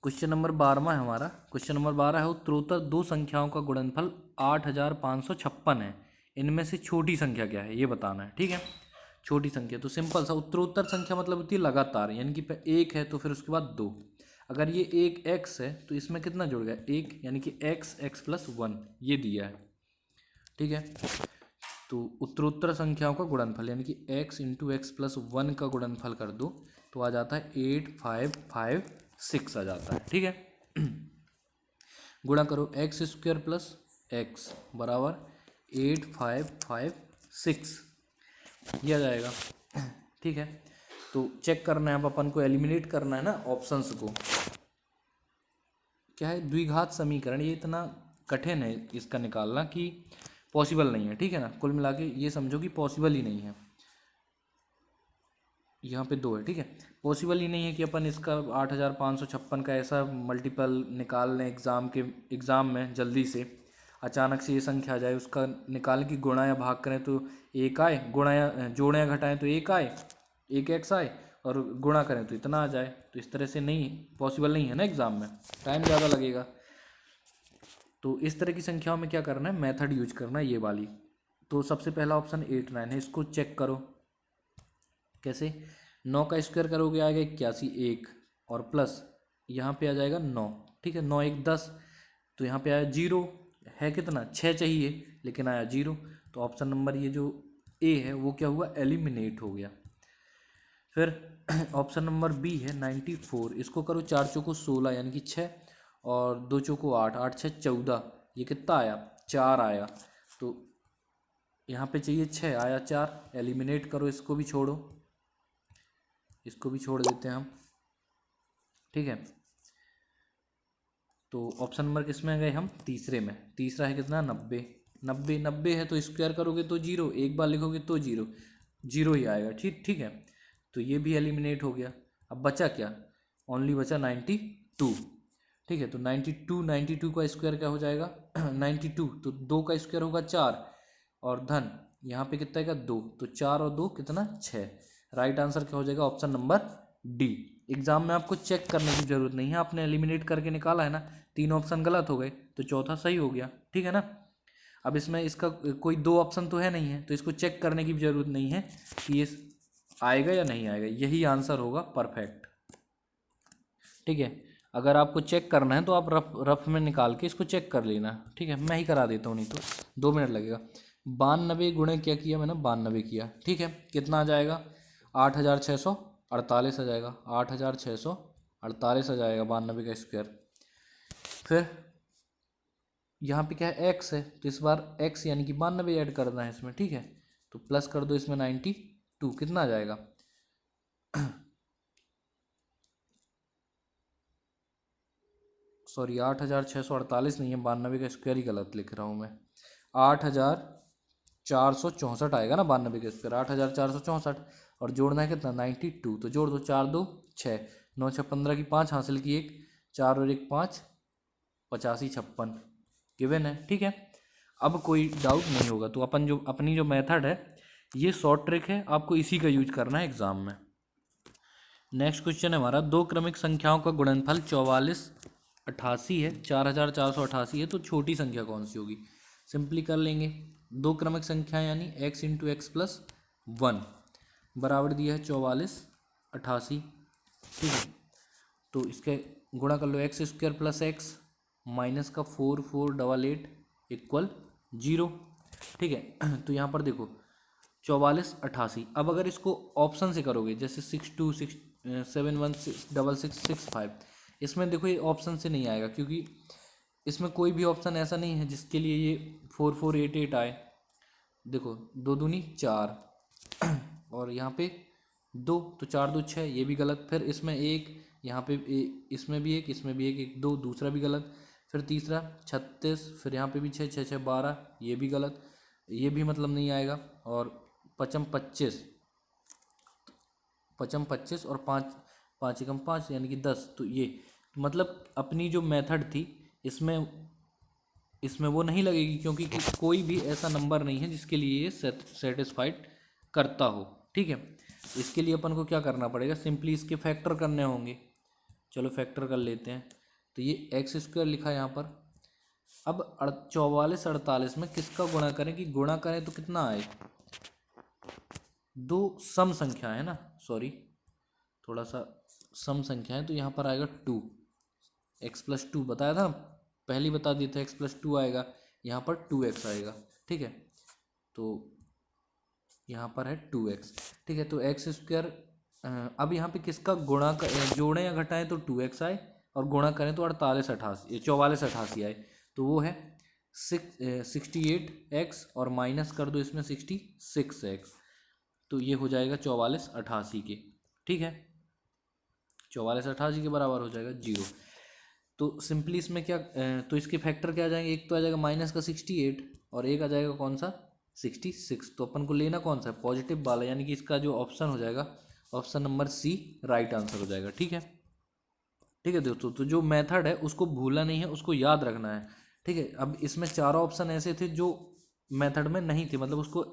Question number 12 है हमारा, क्वेश्चन नंबर 12 है, उत्तरोत्तर दो संख्याओं का गुणनफल 8,556 है, इनमें से छोटी संख्या क्या है ये बताना है। ठीक है, छोटी संख्या तो सिंपल सा, उत्तरोत्तर संख्या मतलब होती है लगातार, यानी कि एक है तो फिर उसके बाद दो, अगर ये एक x है तो इसमें कितना जुड़ गया एक, यानी कि x x प्लस 1 ये दिया है। ठीक है, तो उत्तरोत्तर संख्याओं का गुणनफल यानी कि x इंटू एक्स प्लस 1 का गुणनफल कर दो तो आ जाता है 8556 आ जाता है। ठीक है, गुणा करो एक्स स्क्वायर प्लस एक्स बराबर 8556 ये आ जाएगा। ठीक है, तो चेक करना है, अब अपन को एलिमिनेट करना है ना ऑप्शंस को, क्या है द्विघात समीकरण, ये इतना कठिन है इसका निकालना कि पॉसिबल नहीं है। ठीक है ना, कुल मिला के ये समझो कि पॉसिबल ही नहीं है, यहाँ पे दो है। ठीक है, पॉसिबल ही नहीं है कि अपन इसका 8,556 का ऐसा मल्टीपल निकाल लें एग्ज़ाम में जल्दी से, अचानक से ये संख्या आ जाए, उसका निकाल की गुणा या भाग करें तो एक आए, गुणा या जोड़ें या घटाएं तो एक आए, एक एक्स आए, और गुणा करें तो इतना आ जाए, तो इस तरह से नहीं पॉसिबल नहीं है ना, एग्ज़ाम में टाइम ज़्यादा लगेगा। तो इस तरह की संख्याओं में क्या करना है, मेथड यूज करना है ये वाली। तो सबसे पहला ऑप्शन 8 9 है, इसको चेक करो कैसे, 9 का स्क्वायर करोगे आएगा 81 एक, और प्लस यहाँ पे आ जाएगा 9। ठीक है, 9 1 10, तो यहाँ पे आया 0, है कितना 6 चाहिए लेकिन आया 0, तो ऑप्शन नंबर ये जो ए है वो क्या हुआ, एलिमिनेट हो गया। फिर ऑप्शन नंबर बी है 94, इसको करो 4 चौको 16 यानी कि 6, और 2 चौको 8, 8 6 14, ये कितना आया 4 आया, तो यहाँ पे चाहिए 6 आया 4, एलिमिनेट करो, इसको भी छोड़ो, इसको भी छोड़ देते हैं हम। ठीक है, तो ऑप्शन नंबर किस में गए हम, तीसरे में, तीसरा है कितना 90, 90 90 है तो स्क्वायर करोगे तो 0, एक बार लिखोगे तो 0 0 ही आएगा। ठीक ठीक है, तो ये भी एलिमिनेट हो गया। अब बचा क्या, ओनली बचा 92। ठीक है, तो 92 का स्क्वायर क्या हो जाएगा 92, तो 2 का स्क्वायर होगा 4, और धन यहाँ पे कितना आएगा 2, तो 4 और 2 कितना 6, राइट आंसर क्या हो जाएगा ऑप्शन नंबर डी। एग्जाम में आपको चेक करने की जरूरत नहीं है, आपने एलिमिनेट करके निकाला है ना, 3 ऑप्शन गलत हो गए तो चौथा सही हो गया। ठीक है ना, अब इसमें इसका कोई दो ऑप्शन तो है नहीं है, तो इसको चेक करने की भी ज़रूरत नहीं है कि ये आएगा या नहीं आएगा, यही आंसर होगा परफेक्ट। ठीक है, अगर आपको चेक करना है तो आप रफ रफ में निकाल के इसको चेक कर लेना। ठीक है, मैं ही करा देता हूँ, नहीं तो 2 मिनट लगेगा। 92 गुणे क्या किया मैंने, 92 किया। ठीक है, कितना आ जाएगा, 8648 आ जाएगा, 8648 आ जाएगा 92 का स्क्वायर। फिर यहाँ पे क्या है, एक्स है, तो इस बार एक्स यानी कि 92 ऐड करना है इसमें। ठीक है, तो प्लस कर दो इसमें 92, कितना आ जाएगा सॉरी 8648 नहीं है, 92 का स्क्वायर ही गलत लिख रहा हूँ मैं। 8464 आएगा ना 92 का स्क्वायर, 8464। और जोड़ना है कितना, 92, तो जोड़ दो, 4 2 6, 9 6 15 की 5 हासिल की 1, 4 और 1 5, 85 56 गिवन है। ठीक है, अब कोई डाउट नहीं होगा, तो अपनी जो मेथड है ये शॉर्ट ट्रिक है, आपको इसी का यूज करना है एग्जाम में। नेक्स्ट क्वेश्चन है हमारा, दो क्रमिक संख्याओं का गुणनफल 4488 है, 4488 है, तो छोटी संख्या कौन सी होगी। सिंपली कर लेंगे, दो क्रमिक संख्या यानी x इंटू एक्स प्लस 1 बराबर दिया है 4488। ठीक है, तो इसके गुणा कर लो, x square plus x minus का 4488 इक्वल 0। ठीक है, तो यहाँ पर देखो 4488। अब अगर इसको ऑप्शन से करोगे, जैसे 6267166665, इसमें देखो ये ऑप्शन से नहीं आएगा, क्योंकि इसमें कोई भी ऑप्शन ऐसा नहीं है जिसके लिए ये 4488 आए। देखो 2 दूनी 4 और यहाँ पे 2, तो 4 2 6, ये भी गलत। फिर इसमें एक, यहाँ पे इसमें भी एक, इसमें भी एक 2, दूसरा भी गलत। फिर तीसरा 36, फिर यहाँ पे भी 6 6 6 12, ये भी गलत, ये भी मतलब नहीं आएगा। और पचम 25 और 5 5 एकम 5 यानी कि 10, तो ये मतलब अपनी जो मेथड थी इसमें वो नहीं लगेगी, क्योंकि कोई भी ऐसा नंबर नहीं है जिसके लिए ये सेटिस्फाइड करता हो। ठीक है, इसके लिए अपन को क्या करना पड़ेगा, सिंपली इसके फैक्टर करने होंगे। चलो फैक्टर कर लेते हैं, तो ये एक्स स्क्वायर लिखा यहाँ पर। अब 4448 में किसका गुणा करें, कि गुणा करें तो कितना आए, दो सम संख्या है ना, सॉरी थोड़ा सा सम संख्या है, तो यहाँ पर आएगा 2, एक्स प्लस 2 बताया था, पहले बता दिया था एक्स प्लस 2 आएगा, यहाँ पर 2x आएगा। ठीक है, तो यहाँ पर है 2x। ठीक है, तो एक्स स्क्वायर, अब यहाँ पे किसका गुणा जोड़ें या घटाएं तो 2x आए, और गुणा करें तो 4488 आए, तो वो है 68x, और माइनस कर दो इसमें 66x, तो ये हो जाएगा 4488 के। ठीक है, 4488 के बराबर हो जाएगा 0। तो सिंपली इसमें क्या, तो इसके फैक्टर क्या आ जाएंगे, एक तो आ जाएगा माइनस का 68, और एक आ जाएगा कौन सा 66। तो अपन को लेना कौन सा है, पॉजिटिव वाला, यानी कि इसका जो ऑप्शन हो जाएगा option number C right answer हो जाएगा। ठीक है, ठीक है दोस्तों, तो जो मेथड है उसको भूलना नहीं है, उसको याद रखना है। ठीक है, अब इसमें चारों ऑप्शन ऐसे थे जो मेथड में नहीं थे, मतलब उसको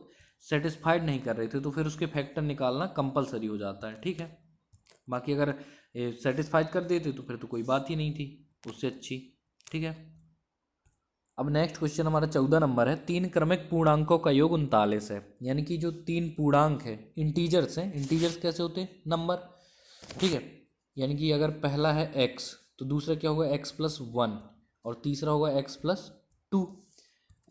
सेटिस्फाइड नहीं कर रहे थे, तो फिर उसके फैक्टर निकालना कंपलसरी हो जाता है। ठीक है, बाकी अगर सेटिस्फाइड कर देते तो फिर तो कोई बात ही नहीं थी उससे अच्छी। ठीक है, अब नेक्स्ट क्वेश्चन हमारा 14 नंबर है, 3 क्रमिक पूर्णांकों का योग 39 है, यानी कि जो 3 पूर्णांक है, इंटीजर्स हैं, इंटीजर्स कैसे होते हैं, नंबर। ठीक है, यानी कि अगर पहला है x, तो दूसरा क्या होगा x प्लस 1, और तीसरा होगा x प्लस 2।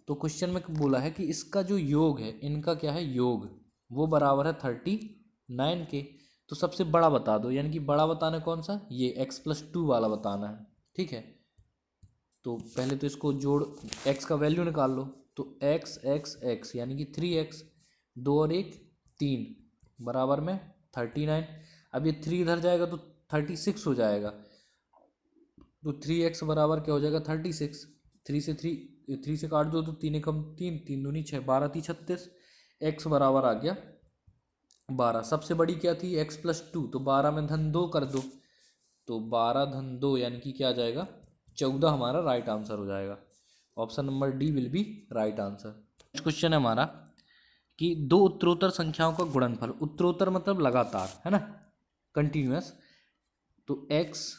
तो क्वेश्चन में बोला है कि इसका जो योग है, इनका क्या है योग, वो बराबर है 39 के। तो सबसे बड़ा बता दो, यानी कि बड़ा बताना है कौन सा, ये x प्लस 2 वाला बताना है। ठीक है, तो पहले तो इसको जोड़, x का वैल्यू निकाल लो, तो x x x यानी कि 3x, 2 और 1 3 बराबर में 39। अब ये 3 इधर जाएगा तो 36 हो जाएगा, तो 3x बराबर क्या हो जाएगा 36। 3 से काट दो तो 3 एकम 3, 3 दूनी 6, 12 3 36, x बराबर आ गया 12। सबसे बड़ी क्या थी x प्लस 2, तो 12 में धन 2 कर दो, तो 12 धन 2 यानी कि क्या आ जाएगा 14 हमारा राइट आंसर हो जाएगा। Option number D will be right answer. Next question है हमारा कि दो उत्तरोत्तर संख्याओं का गुणनफल, उत्तरोत्तर मतलब लगातार है ना, कंटिन्यूअस, तो x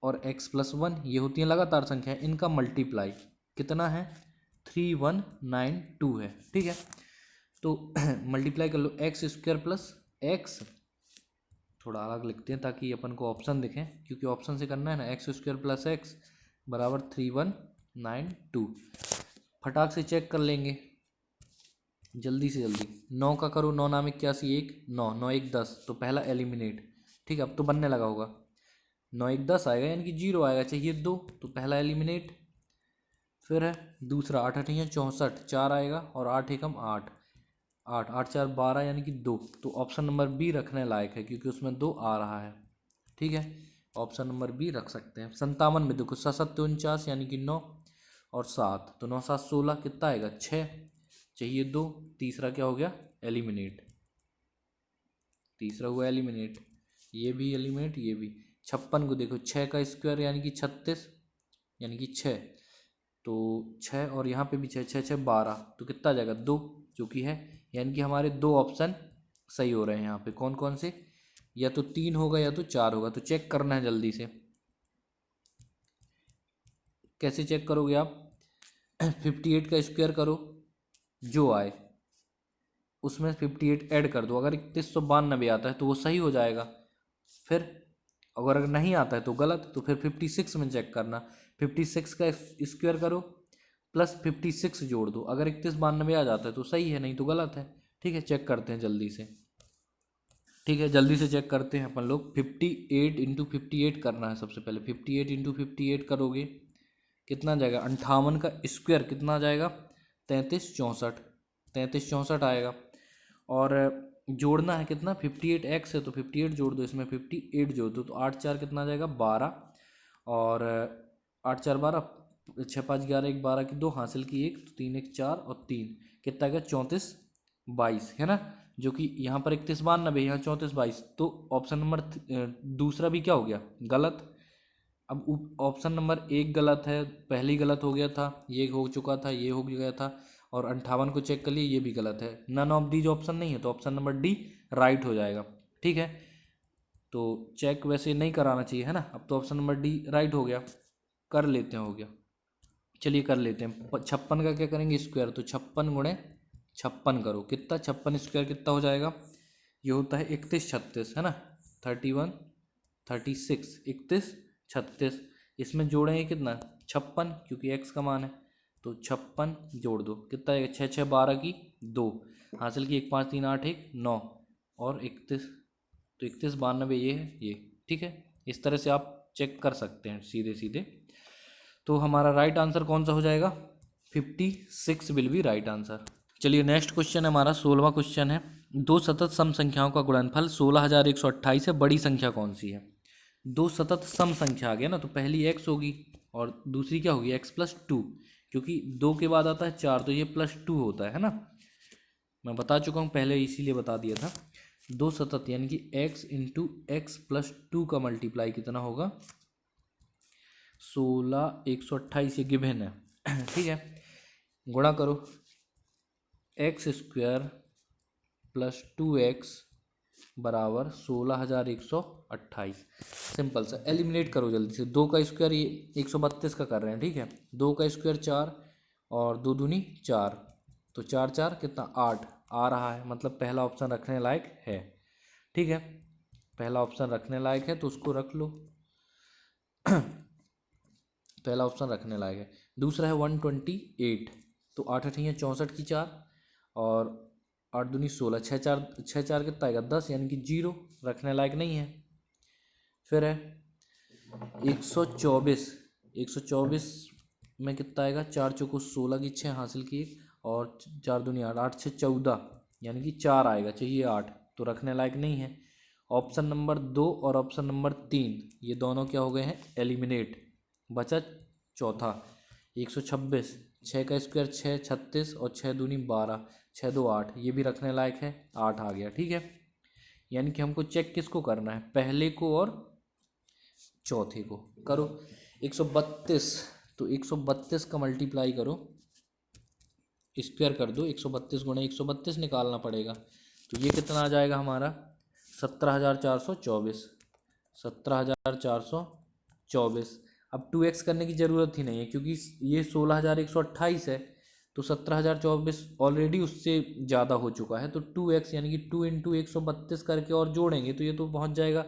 और x प्लस 1 ये होती हैं लगातार संख्या, इनका मल्टीप्लाई कितना है 3192 है। ठीक है, तो मल्टीप्लाई कर लो एक्स स्क्वायर प्लस एक्स, थोड़ा अलग लिखते हैं ताकि अपन को ऑप्शन दिखें, क्योंकि ऑप्शन से करना है ना। एक्स स्क्वायर प्लस एक्स बराबर 3192। फटाक से चेक कर लेंगे जल्दी से जल्दी। 9 का करो, 9 नाम 81, 1 9, 9 1 10, तो पहला एलिमिनेट। ठीक है, अब तो बनने लगा होगा। 9 1 10 आएगा, यानी कि 0 आएगा, चाहिए 2, तो पहला एलिमिनेट। फिर है दूसरा 8 8 64, 4 आएगा, और 8 एकम 8, 8 8 4 12, यानी कि 2, तो ऑप्शन नंबर बी रखने लायक है क्योंकि उसमें 2 आ रहा है। ठीक है, ऑप्शन नंबर बी रख सकते हैं। 57 में देखो 7 7 49, यानी कि 9 और 7, तो 9 7 16, कितना आएगा 6, चाहिए 2, तीसरा क्या हो गया एलिमिनेट, तीसरा हुआ एलिमिनेट, ये भी एलिमिनेट, ये भी। 56 को देखो 6 का स्क्वायर यानी कि 36, यानी कि 6, तो 6 और यहाँ पे भी 6 6 6 12, तो कितना आ जाएगा 2, जो कि है, यानी कि हमारे 2 ऑप्शन सही हो रहे हैं यहाँ पे। कौन कौन से, या तो 3 होगा या तो 4 होगा, तो चेक करना है जल्दी से। कैसे चेक करोगे आप? 58 का स्क्वायर करो, जो आए उसमें 58 ऐड कर दो। अगर 3192 आता है तो वो सही हो जाएगा। फिर अगर नहीं आता है तो गलत, तो फिर 56 में चेक करना। 56 का स्क्वायर करो प्लस 56 जोड़ दो, अगर 3192 आ जाता है तो सही है, नहीं तो गलत है। ठीक है, चेक करते हैं जल्दी से। ठीक है, जल्दी से चेक करते हैं अपन लोग। 58 इंटू 58 करना है सबसे पहले। 58 इंटू 58 करोगे कितना जाएगा, 58 का स्क्वायर कितना आ जाएगा 33 64, 33 64 आएगा। और जोड़ना है कितना, 58x है तो 58 जोड़ दो, इसमें 58 जोड़ दो, तो 8 4 कितना आ जाएगा 12, और 8 4 12, 6 5 11, 1 12 की 2, हासिल की 1, तो 3 1 4 और 3 कितना आ गया 34 22, है ना। जो कि यहाँ पर 3192, यहाँ 34 22, तो ऑप्शन नंबर दूसरा भी क्या हो गया गलत। अब ऑप्शन नंबर 1 गलत है, पहले ही गलत हो गया था, ये हो चुका था, ये हो गया था, और 58 को चेक कर लिए, ये भी गलत है। नन ऑफ दीज ऑप्शन नहीं है, तो ऑप्शन नंबर डी राइट हो जाएगा। ठीक है, तो चेक वैसे नहीं कराना चाहिए, है ना। अब तो ऑप्शन नंबर डी राइट हो गया, कर लेते हैं, हो गया। चलिए कर लेते हैं। 56 का क्या करेंगे स्क्वायर, तो 56 गुणे 56 करो, कितना 56 स्क्वायर कितना हो जाएगा, ये होता है 31 36, है ना। 31 36, 31 36, इसमें जोड़ेंगे कितना 56, क्योंकि x का मान है, तो 56 जोड़ दो, कितना आएगा 6 6 12 की 2, हासिल की 1 5 3 8 1 9, और 31, तो 31 92 ये है ये। ठीक है, इस तरह से आप चेक कर सकते हैं सीधे सीधे। तो हमारा राइट आंसर कौन सा हो जाएगा, 56 विल बी राइट आंसर। चलिए नेक्स्ट क्वेश्चन है हमारा 16वां क्वेश्चन है। दो सतत सम संख्याओं का गुणनफल 16128 है, बड़ी संख्या कौन सी है। दो सतत सम संख्या आ गया ना, तो पहली x होगी और दूसरी क्या होगी x+2, क्योंकि 2 के बाद आता है 4, तो ये +2 होता है ना। मैं बता चुका हूँ पहले, इसीलिए बता दिया था। दो सतत यानी कि x इंटू x+2 का मल्टीप्लाई कितना होगा 16128, ये गिवन है। ठीक है, गुणा करो एक्स स्क्वायर प्लस 2x बराबर 16128। सिंपल सा, एलिमिनेट करो जल्दी से। 2 का स्क्वायर ये 132 का कर रहे हैं, ठीक है। 2 का स्क्वायर 4 और 2 दूनी 4, तो 4 4 कितना 8 आ रहा है, मतलब पहला ऑप्शन रखने लायक है। ठीक है, पहला ऑप्शन रखने लायक है तो उसको रख लो। पहला ऑप्शन रखने लायक है। दूसरा है 128, तो 8 8 64 की 4 और 8 दूनी 16, 6 4 6 4 कितना आएगा 10, यानी कि 0 रखने लायक नहीं है। फिर है 124, 124 में कितना आएगा 4 चौको 16 की 6 हासिल की, और 4 दूनी 8 8 6 14, यानी कि 4 आएगा, चाहिए 8, तो रखने लायक नहीं है। ऑप्शन नंबर 2 और ऑप्शन नंबर 3 ये दोनों क्या हो गए हैं एलिमिनेट, बचा चौथा 126, 6 का स्क्वायर 6 36 और 6 दूनी 12, 6 2 8, ये भी रखने लायक है, 8 आ गया। ठीक है, यानी कि हमको चेक किसको करना है, पहले को और चौथे को। करो 132, तो 132 का मल्टीप्लाई करो, स्क्वायर कर दो, 132 गुणे 132 निकालना पड़ेगा, तो ये कितना आ जाएगा हमारा 17424, 17424। अब 2x करने की ज़रूरत ही नहीं है, क्योंकि ये 16128 है, तो 17,024 ऑलरेडी उससे ज़्यादा हो चुका है, तो 2x यानी कि 2 इंटू 132 करके और जोड़ेंगे तो ये तो पहुंच जाएगा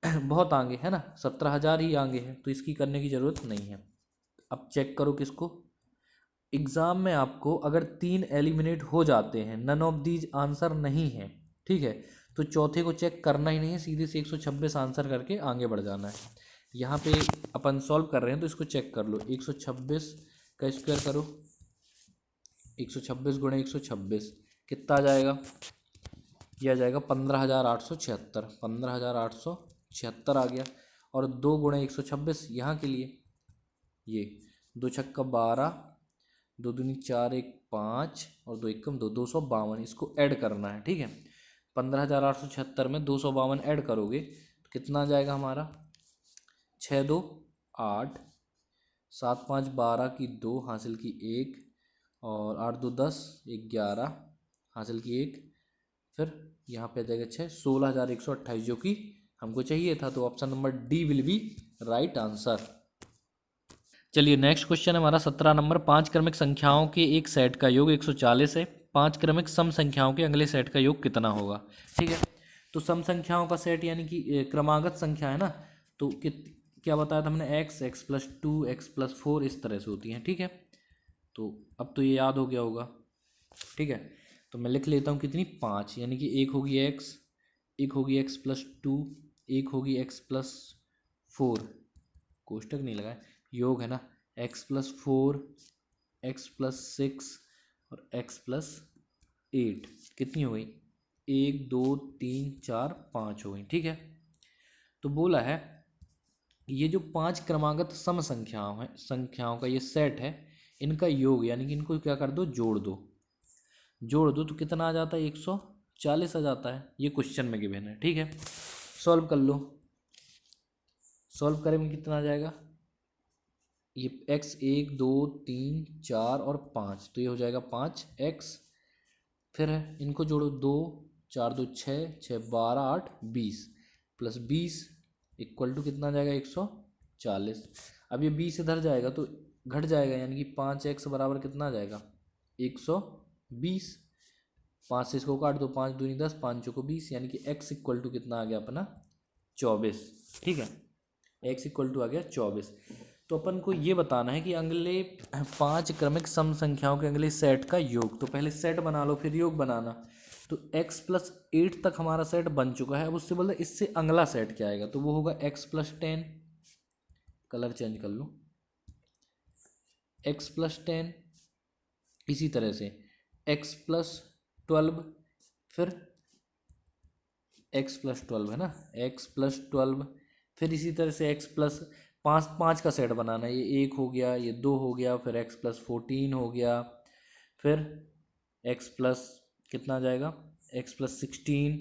बहुत आगे है ना, 17,000 ही आगे है, तो इसकी करने की ज़रूरत नहीं है। अब चेक करो किसको, एग्ज़ाम में आपको अगर 3 एलिमिनेट हो जाते हैं, नन ऑफ दीज आंसर नहीं है, ठीक है, तो चौथे को चेक करना ही नहीं है, सीधे से 126 आंसर करके आगे बढ़ जाना है। यहाँ पे अपन सॉल्व कर रहे हैं तो इसको चेक कर लो, 126 का स्क्वायर करो, 126 गुणे 126 कितना आ जाएगा, यह आ जाएगा 15,876, 15,876 आ गया। और 2 गुणे 126 यहाँ के लिए, ये 2 छक्का 12, 2 दूनी 4, 1 5 और 2 एकम 2, 252 इसको ऐड करना है, ठीक है। 15,876 में 252 ऐड करोगे तो कितना आ जाएगा हमारा, 6 2 8, 7 5 12 की 2 हासिल की 1 और 8 2 10, 11 हासिल की 1, फिर यहाँ पे आ जाएगा 6, 16,128 जो कि हमको चाहिए था, तो option number D will be right answer. चलिए नेक्स्ट क्वेश्चन है हमारा 17 नंबर, 5 क्रमिक संख्याओं के एक सेट का योग 140 है, 5 क्रमिक सम संख्याओं के अगले सेट का योग कितना होगा, ठीक है। तो सम संख्याओं का सेट यानी कि क्रमागत संख्या है ना, तो क्या बताया था हमने, x x plus 2 x plus 4 इस तरह से होती हैं, ठीक है। तो अब तो ये याद हो गया होगा, ठीक है। तो मैं लिख लेता हूँ कितनी, 5, यानी कि एक होगी एक्स, एक होगी एक्स प्लस 2, एक होगी एक्स प्लस 4, कोष्टक नहीं लगाए, योग है ना, एक्स प्लस 4, एक्स प्लस 6 और एक्स प्लस 8 कितनी हो गई, 1 2 3 4 5 हो गई, ठीक है। तो बोला है ये जो 5 क्रमागत सम संख्याओं का ये सेट है, इनका योग यानी कि इनको क्या कर दो, जोड़ दो, जोड़ दो तो कितना आ जाता है, 140 आ जाता है, ये क्वेश्चन में गिवन है, ठीक है। सॉल्व कर लो, सॉल्व करें में कितना आ जाएगा, ये x 1 2 3 4 और 5, तो ये हो जाएगा 5x, फिर है इनको जोड़ो, 2 4 2 6, 6 12 8 20 प्लस 20 इक्वल टू कितना आ जाएगा, 140। अब ये 20 इधर जाएगा तो घट जाएगा, यानी कि 5x बराबर कितना आ जाएगा, 120। 5 से इसको काट दो, 5 दूनी 10, 5 चौको 20, यानी कि x इक्वल टू कितना आ गया अपना, 24, ठीक है। x इक्वल टू आ गया 24। तो अपन को ये बताना है कि अगले 5 क्रमिक सम संख्याओं के अगले सेट का योग, तो पहले सेट बना लो फिर योग बनाना। तो x प्लस 8 तक हमारा सेट बन चुका है, अब उससे बोलते इससे अगला सेट क्या आएगा, तो वो होगा x प्लस 10, कलर चेंज कर लो, x प्लस 10, इसी तरह से x प्लस 12, फिर x प्लस 12 है ना, x प्लस 12, फिर इसी तरह से x प्लस 5, 5 का सेट बनाना है, ये 1 हो गया, ये 2 हो गया, फिर x प्लस 14 हो गया, फिर x प्लस कितना आ जाएगा, x प्लस 16,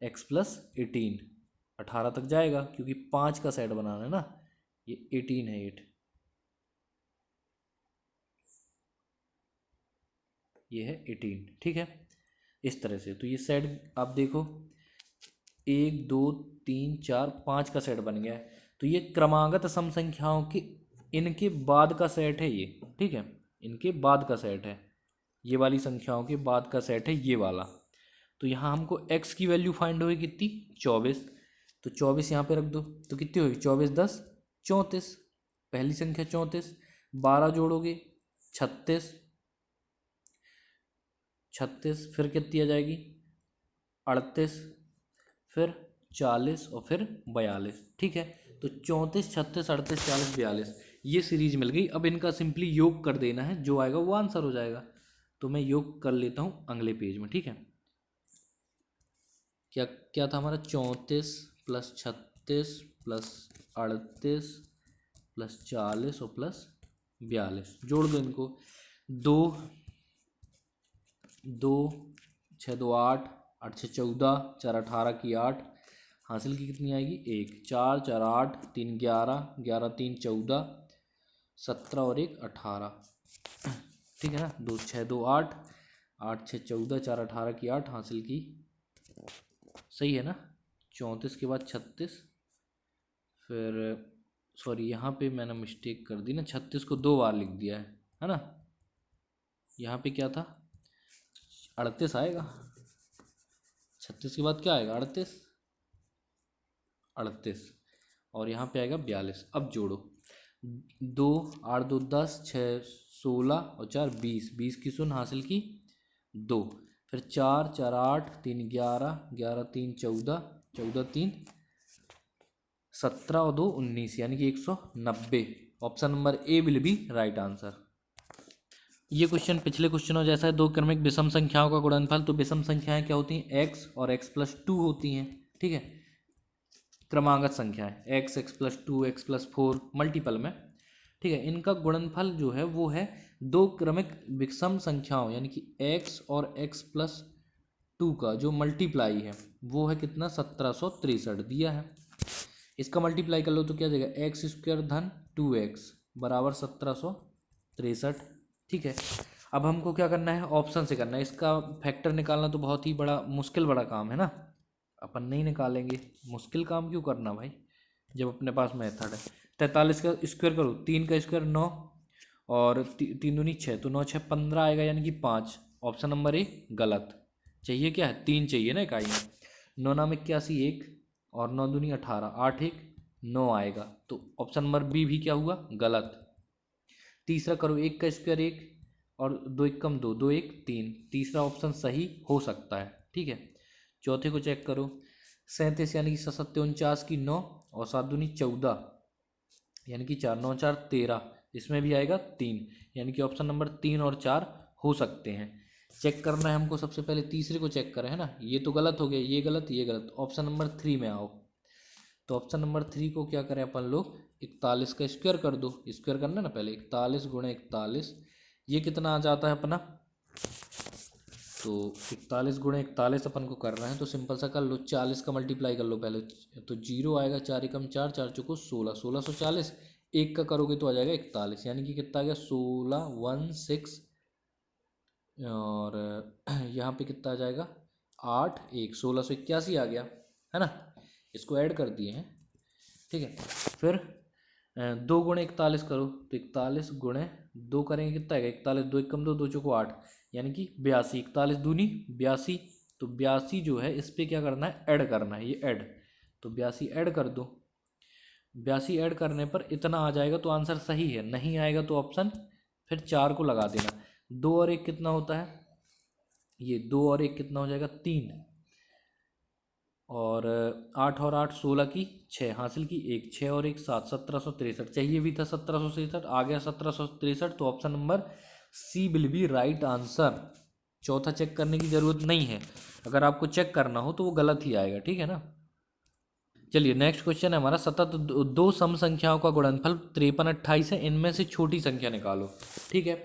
x प्लस 18, 18 तक जाएगा क्योंकि 5 का सेट बनाना है ना, ये 18 है, 8 ये है 18, ठीक है। इस तरह से तो ये सेट आप देखो, 1 2 3 4 5 का सेट बन गया है, तो ये क्रमागत सम संख्याओं के इनके बाद का सेट है ये, ठीक है, इनके बाद का सेट है, ये वाली संख्याओं के बाद का सेट है ये वाला। तो यहाँ हमको x की वैल्यू फाइंड होगी कितनी, 24, तो 24 यहाँ पे रख दो तो कितनी होगी, 24 10 34, पहली संख्या 34, 12 जोड़ोगे 36, 36 फिर कितनी आ जाएगी, 38, फिर 40 और फिर 42, ठीक है। तो 34 36 38 40 42 ये सीरीज मिल गई। अब इनका सिंपली योग कर देना है, जो आएगा वो आंसर हो जाएगा। तो मैं योग कर लेता हूँ अगले पेज में, ठीक है। क्या क्या था हमारा, 34 प्लस 36 प्लस 38 प्लस 40 और प्लस 42, जोड़ दो इनको, 2 2 6 2 8 8 6 14 4 18 की 8 हासिल की कितनी आएगी, 1 4 4 8 3 11 11 3 14 17 और 1 18, ठीक है ना, 2 6 2 8 8 6 14 4 18 की 8 हासिल की, सही है ना। 34 के बाद 36, फिर सॉरी यहाँ पे मैंने मिस्टेक कर दी ना, 36 को 2 बार लिख दिया है ना, यहाँ पे क्या था, 38 आएगा। 36 के बाद क्या आएगा, 38, 38 और यहाँ पे आएगा 42। अब जोड़ो, 2 8 2 10 6 16 और 4 20, 20 की शून्य हासिल की 2, फिर 4 4 8 3 11 11 3 14 14 3 17 और 2 19 यानी कि 190। Option number A will be right answer. ये क्वेश्चन पिछले क्वेश्चनों जैसा है, दो क्रमिक विषम संख्याओं का गुणनफल। तो विषम संख्याएं क्या होती हैं, एक्स और एक्स प्लस टू होती हैं, ठीक है। क्रमागत संख्याएं x, x plus two, x plus four multiple में, ठीक है। इनका गुणनफल जो है वो है दो क्रमिक विषम संख्याओं यानी कि एक्स और एक्स प्लस टू का जो मल्टीप्लाई है वो है कितना, 1763 दिया है। इसका मल्टीप्लाई कर लो तो क्या जाएगा, एक्स स्क्वायर धन 2x बराबर 1763, ठीक है। अब हमको क्या करना है, ऑप्शन से करना है। इसका फैक्टर निकालना तो बहुत ही बड़ा मुश्किल बड़ा काम है ना, अपन नहीं निकालेंगे। मुश्किल काम क्यों करना भाई जब अपने पास मेथड है। 43 का स्क्वायर करो, 3 का स्क्वायर 9 और 3 दूनी 6, तो 9 6 15 आएगा यानी कि 5। ऑप्शन नंबर ए गलत। चाहिए क्या है, 3 चाहिए ना इकाई में। 9 नाम 81 1 और 9 दूनी 18, 8 1 9 आएगा, तो ऑप्शन नंबर बी भी क्या हुआ, गलत। तीसरा करो, 1 का स्क्वायर 1 और 2 1 कम 2 2 1 3, तीसरा ऑप्शन सही हो सकता है, ठीक है। चौथे को चेक करो, 37 यानी कि 7 49 की 9 और 7 दूनी 14 यानी कि 4 9 4 13, इसमें भी आएगा 3 यानी कि ऑप्शन नंबर 3 और 4 हो सकते हैं। चेक करना है हमको, सबसे पहले तीसरे को चेक करें, है ना। ये तो गलत हो गया, ये गलत ये गलत। ऑप्शन नंबर 3 में आओ, तो ऑप्शन नंबर 3 को क्या करें अपन लोग, 41 का स्क्वायर कर दो। स्क्वायर करना ना पहले, 41 गुणे 41, ये कितना आ जाता है अपना, तो 41 गुणे 41 अपन को करना है, तो सिंपल सा कर लो, 40 का मल्टीप्लाई कर लो पहले, तो 0 आएगा, 4 एकम 4 4 चौको 16, 1640, एक का करोगे तो आ जाएगा 41 यानी कि कितना आ गया, 1616 और यहाँ पे कितना आ जाएगा, 8 1 1681 आ गया, है ना। इसको ऐड कर दिए हैं, ठीक है। फिर 2 गुणे 41 करो, तो 41 गुणे 2 करेंगे कितना आएगा, 41 2 एकम 2 2 चौको 8 यानी कि 82, 41 दूनी 82, तो 82 जो है इस पर क्या करना है, ऐड करना है, ये ऐड, तो 82 ऐड कर दो। 82 ऐड करने पर इतना आ जाएगा तो आंसर सही है, नहीं आएगा तो ऑप्शन फिर 4 को लगा देना। 2 और 1 कितना होता है, ये 2 और 1 कितना हो जाएगा, 3 और 8 और 8 16 की 6 हासिल की 1, 6 और 1 7, 1763 चाहिए भी था, 1763 आ गया 1763, तो option number C will be right answer. चौथा चेक करने की ज़रूरत नहीं है, अगर आपको चेक करना हो तो वो गलत ही आएगा, ठीक है ना। चलिए नेक्स्ट क्वेश्चन है हमारा, सतत दो सम संख्याओं का गुणनफल 53 28 है, इनमें से छोटी संख्या निकालो, ठीक है।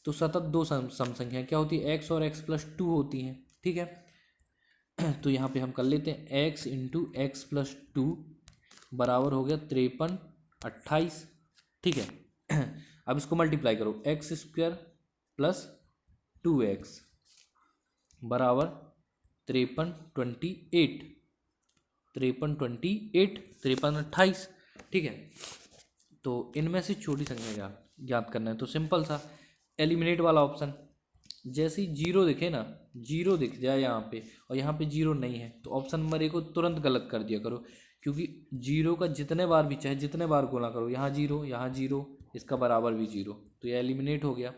तो सतत दो सम संख्या क्या होती है, एक्स और एक्स प्लस टू होती हैं, ठीक है। तो यहाँ पे हम कर लेते हैं, x into x plus two बराबर हो गया 53 28, ठीक है। अब इसको मल्टीप्लाई करो, एक्स स्क्वायर प्लस 2x बराबर 53 28, 53 28 53 28, ठीक है। तो इनमें से छोटी संख्या ज्ञात करना है, तो सिंपल सा एलिमिनेट वाला ऑप्शन, जैसे ही जीरो दिखे ना, जीरो दिख जाए यहाँ पे और यहाँ पे जीरो नहीं है, तो ऑप्शन नंबर ए को तुरंत गलत कर दिया करो, क्योंकि जीरो का जितने बार भी चाहे जितने बार गुणा करो, यहाँ जीरो इसका बराबर भी जीरो, तो ये एलिमिनेट हो गया,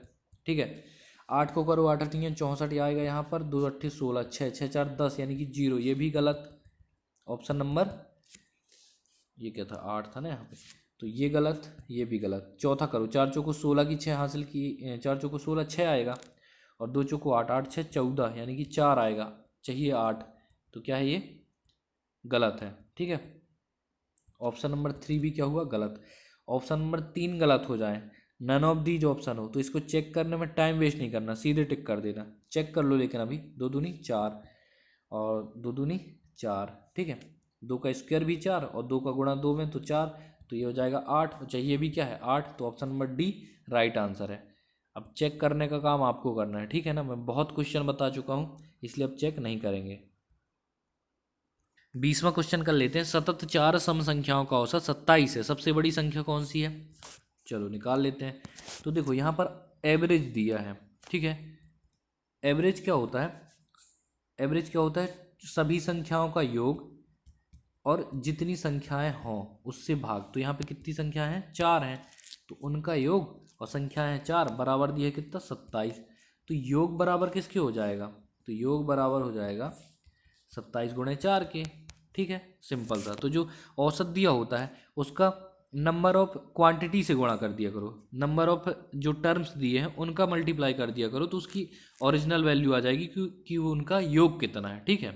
ठीक है। 8 को करो, 8 8 64 आएगा यहाँ पर, 2 8 16 6 6 4 10 यानी कि जीरो, ये भी गलत। ऑप्शन नंबर ये क्या था, 8 था ना यहाँ पे, तो ये गलत, ये भी गलत। चौथा करो, 4 चौको 16 की 6 हासिल की, 4 चौको 16 6 आएगा और 2 चौको 8 8 6 14 यानी कि 4 आएगा, चाहिए 8, तो क्या है ये गलत है, ठीक है। ऑप्शन नंबर 3 भी क्या हुआ, गलत। ऑप्शन नंबर 3 गलत हो जाए, नन ऑफ दीज ऑप्शन हो, तो इसको चेक करने में टाइम वेस्ट नहीं करना, सीधे टिक कर देना। चेक कर लो, लेकिन अभी 2 दूनी 4 और 2 दूनी 4, ठीक है। 2 का स्क्वायर भी 4 और 2 का गुणा 2 में तो 4, तो ये हो जाएगा 8, और चाहिए भी क्या है 8, तो option number D right answer है। अब चेक करने का काम आपको करना है, ठीक है ना। मैं बहुत क्वेश्चन बता चुका हूँ, इसलिए अब चेक नहीं करेंगे। 20वां क्वेश्चन कर लेते हैं, सतत चार सम संख्याओं का औसत 27 है, सबसे बड़ी संख्या कौन सी है, चलो निकाल लेते हैं। तो देखो यहाँ पर एवरेज दिया है, ठीक है। एवरेज क्या होता है? एवरेज क्या होता है? सभी संख्याओं का योग और जितनी संख्याएं हों उससे भाग। तो यहाँ पे कितनी संख्या हैं? 4 हैं, तो उनका योग और संख्या है 4 बराबर दिया है कितना? 27। तो योग बराबर किसके हो जाएगा? तो योग बराबर हो जाएगा 27 गुणे 4 के। ठीक है, सिंपल था। तो जो औसत दिया होता है उसका नंबर ऑफ क्वांटिटी से गुणा कर दिया करो, नंबर ऑफ जो टर्म्स दिए हैं उनका मल्टीप्लाई कर दिया करो, तो उसकी ओरिजिनल वैल्यू आ जाएगी कि वो उनका योग कितना है। ठीक है,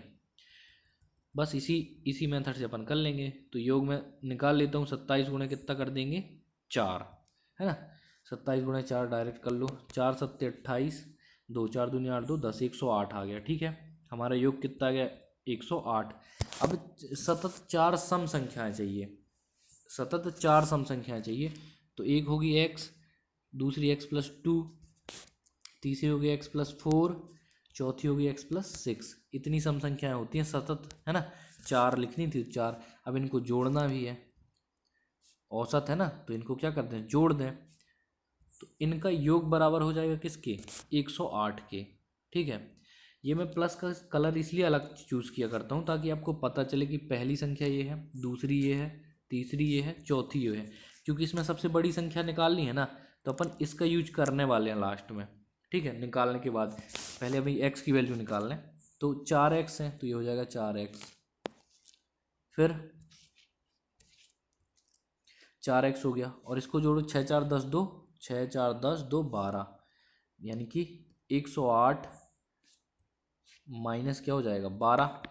बस इसी मेथड से अपन कर लेंगे। तो योग में निकाल लेता हूँ, 27 गुणे कितना कर देंगे? 4, है ना। 27 गुणे 4 डायरेक्ट कर लो, 4 सत्ते 28, 2 4 दूनी 8 2 10, 108 आ गया। ठीक है, हमारा योग कितना आ गया? 108। अब सतत 4 सम संख्याएं चाहिए, सतत 4 सम संख्याएं चाहिए। तो एक होगी x, दूसरी x+2, तीसरी होगी x+4, चौथी होगी x+6। इतनी सम संख्याएं होती हैं सतत, है ना। 4 लिखनी थी, 4। अब इनको जोड़ना भी है, औसत है ना, तो इनको क्या करते हैं? जोड़ दें। तो इनका योग बराबर हो जाएगा किसके? 108 के। ठीक है, ये मैं प्लस का कलर इसलिए अलग चूज़ किया करता हूँ ताकि आपको पता चले कि पहली संख्या ये है, दूसरी ये है, तीसरी ये है, चौथी ये है। क्योंकि इसमें सबसे बड़ी संख्या निकालनी है ना, तो अपन इसका यूज करने वाले हैं लास्ट में। ठीक है, निकालने के बाद पहले अभी x की वैल्यू निकाल लें। तो 4x है, तो ये हो जाएगा 4x। फिर 4x हो गया, और इसको जोड़ो, 6 4 10 2, 6 4 10 2 12, यानी कि 108 माइनस क्या हो जाएगा? 12।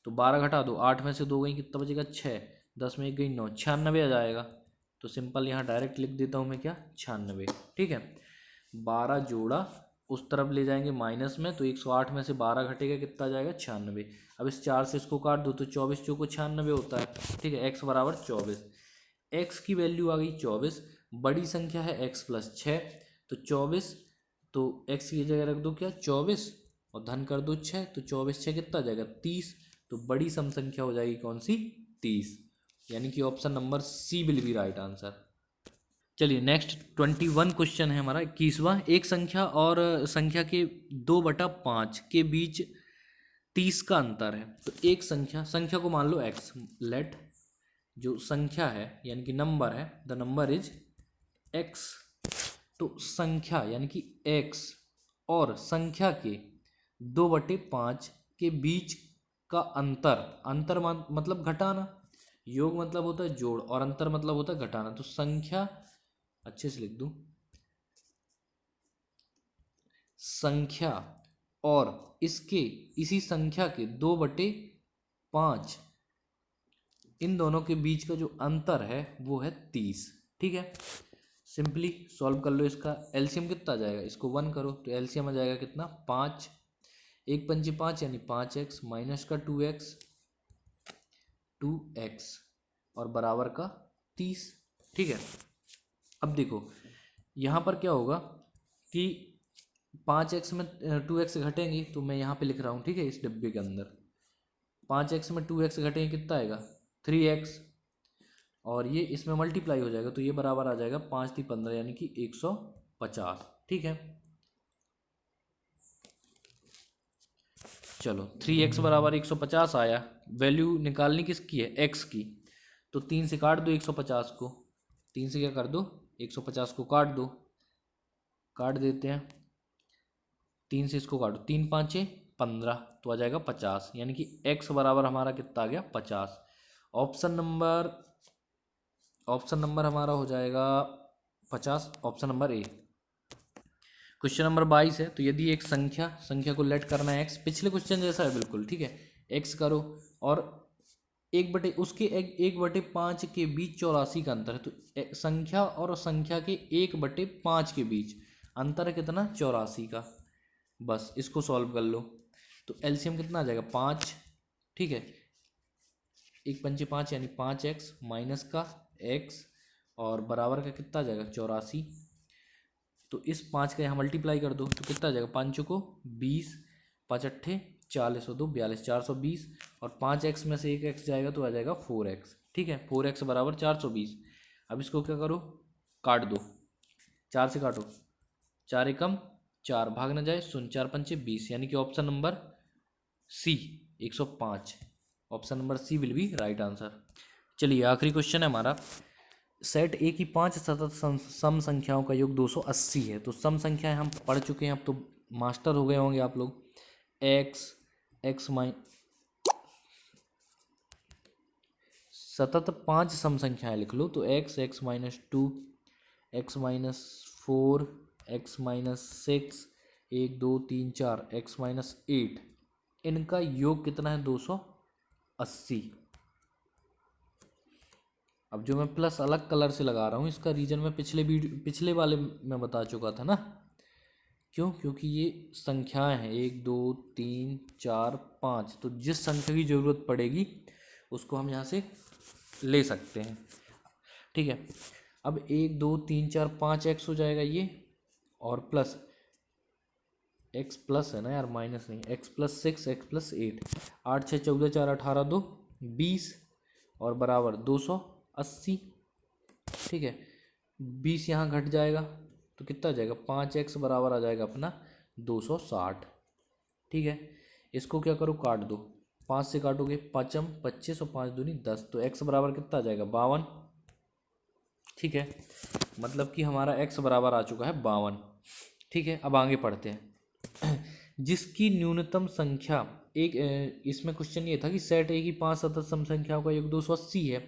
तो 12 घटा दो, 8 में से 2 गई, कितना बचेगा? 6, 10 में 1 गई 9, 96 आ जाएगा। तो सिंपल यहाँ डायरेक्ट लिख देता हूँ मैं, क्या? 96। ठीक है, 12 जोड़ा, उस तरफ ले जाएंगे माइनस में, तो 108 में से 12 घटेगा, कितना जाएगा? 96। अब इस 4 से इसको काट दो, तो 24 चौको 96 होता है। ठीक है, x बराबर 24। x की वैल्यू आ गई 24, बड़ी संख्या है x+6, तो 24, तो x की जगह रख दो क्या? 24, और धन कर दो 6, तो 24 6 कितना आ जाएगा? 30। तो बड़ी सम संख्या हो जाएगी कौन सी? 30, यानी कि option number C will be right answer. चलिए नेक्स्ट 21 क्वेश्चन है हमारा, 21वां। एक संख्या और संख्या के 2/5 के बीच 30 का अंतर है। तो एक संख्या को मान लो x, लेट जो संख्या है यानी कि नंबर है, द नंबर इज x। तो संख्या यानी कि x और संख्या के 2/5 के बीच का अंतर, मतलब घटाना, योग मतलब होता है जोड़, और अंतर मतलब होता है घटाना। तो संख्या, अच्छे से लिख दूं, संख्या और इसी संख्या के 2/5, इन दोनों के बीच का जो अंतर है वो है 30। ठीक है, सिंपली सॉल्व कर लो। इसका एलसीएम कितना आ जाएगा? इसको 1 करो, तो एलसीएम आ जाएगा कितना? 5, 1 पंचे 5 यानी 5x, माइनस का 2x और बराबर का 30। ठीक है, अब देखो यहाँ पर क्या होगा कि 5x में 2x घटेंगे, तो मैं यहाँ पे लिख रहा हूँ। ठीक है, इस डिब्बे के अंदर 5x में 2x घटेंगे, कितना आएगा? 3x, और ये इसमें मल्टीप्लाई हो जाएगा, तो ये बराबर आ जाएगा 5 3 15, यानी कि 150। ठीक है, चलो 3x बराबर 150 आया। वैल्यू निकालनी किसकी है? x की। तो 3 से काट दो 150 को, 3 से क्या कर दो? 150 को काट दो, काट देते हैं। 3 से इसको काटो, 3 5 15, तो आ जाएगा 50, यानी कि x बराबर हमारा कितना आ गया? 50। ऑप्शन नंबर हमारा हो जाएगा 50, option number A. Question number 22 है। तो यदि एक संख्या को लेट करना है x, पिछले क्वेश्चन जैसा है बिल्कुल। ठीक है, x करो, और 1/5 के बीच 84 का अंतर है। तो संख्या और संख्या के 1/5 के बीच अंतर है कितना? 84 का। बस इसको सॉल्व कर लो, तो एलसीएम कितना आ जाएगा? 5। ठीक है, 1 पंचे 5 यानी 5x, माइनस का x, और बराबर का कितना आ जाएगा? 84। तो इस 5 का यहाँ मल्टीप्लाई कर दो, तो कितना आ जाएगा? 5 को 20, 5 अट्ठे 40 और 2 42, 420, और 5x में से एक x जाएगा तो आ जाएगा 4x। ठीक है, 4x बराबर 420। अब इसको क्या करो? काट दो, 4 से काटो, 4 एकम 4 भाग न जाए, 0 4 पंचे 20, यानी कि option number C 105, option number C will be right answer. चलिए आखिरी क्वेश्चन है हमारा, सेट ए की 5 सतत सम संख्याओं का योग 280 है। तो सम संख्याएं हम पढ़ चुके हैं, अब तो मास्टर हो गए होंगे आप लोग। सतत 5 सम संख्याएं लिख लो, तो x, x-2, x-4, x-6, 1 2 3 4, x-8, इनका योग कितना है 280। अब जो मैं प्लस अलग कलर से लगा रहा हूँ, इसका रीजन मैं पिछले वाले में बता चुका था ना। क्यों? क्योंकि ये संख्याएं हैं 1 2 3 4 5, तो जिस संख्या की ज़रूरत पड़ेगी उसको हम यहाँ से ले सकते हैं। ठीक है, अब 1 2 3 4 5 एक्स हो जाएगा ये, और प्लस एक्स प्लस है ना यार, माइनस नहीं, x+6 x+8, 8 6 14 4 18 2 20 और बराबर 280। ठीक है, 20 यहाँ घट जाएगा तो कितना आ जाएगा, 5x बराबर आ जाएगा अपना 260। ठीक है, इसको क्या करो, काट दो, 5 से काटोगे 5 25 और 5 दूनी 10, तो x बराबर कितना आ जाएगा 52। ठीक है, मतलब कि हमारा x बराबर आ चुका है 52। ठीक है, अब आगे पढ़ते हैं। जिसकी न्यूनतम संख्या इसमें क्वेश्चन ये था कि सेट ए की 5 सतत सम संख्याओं का योग 280 है।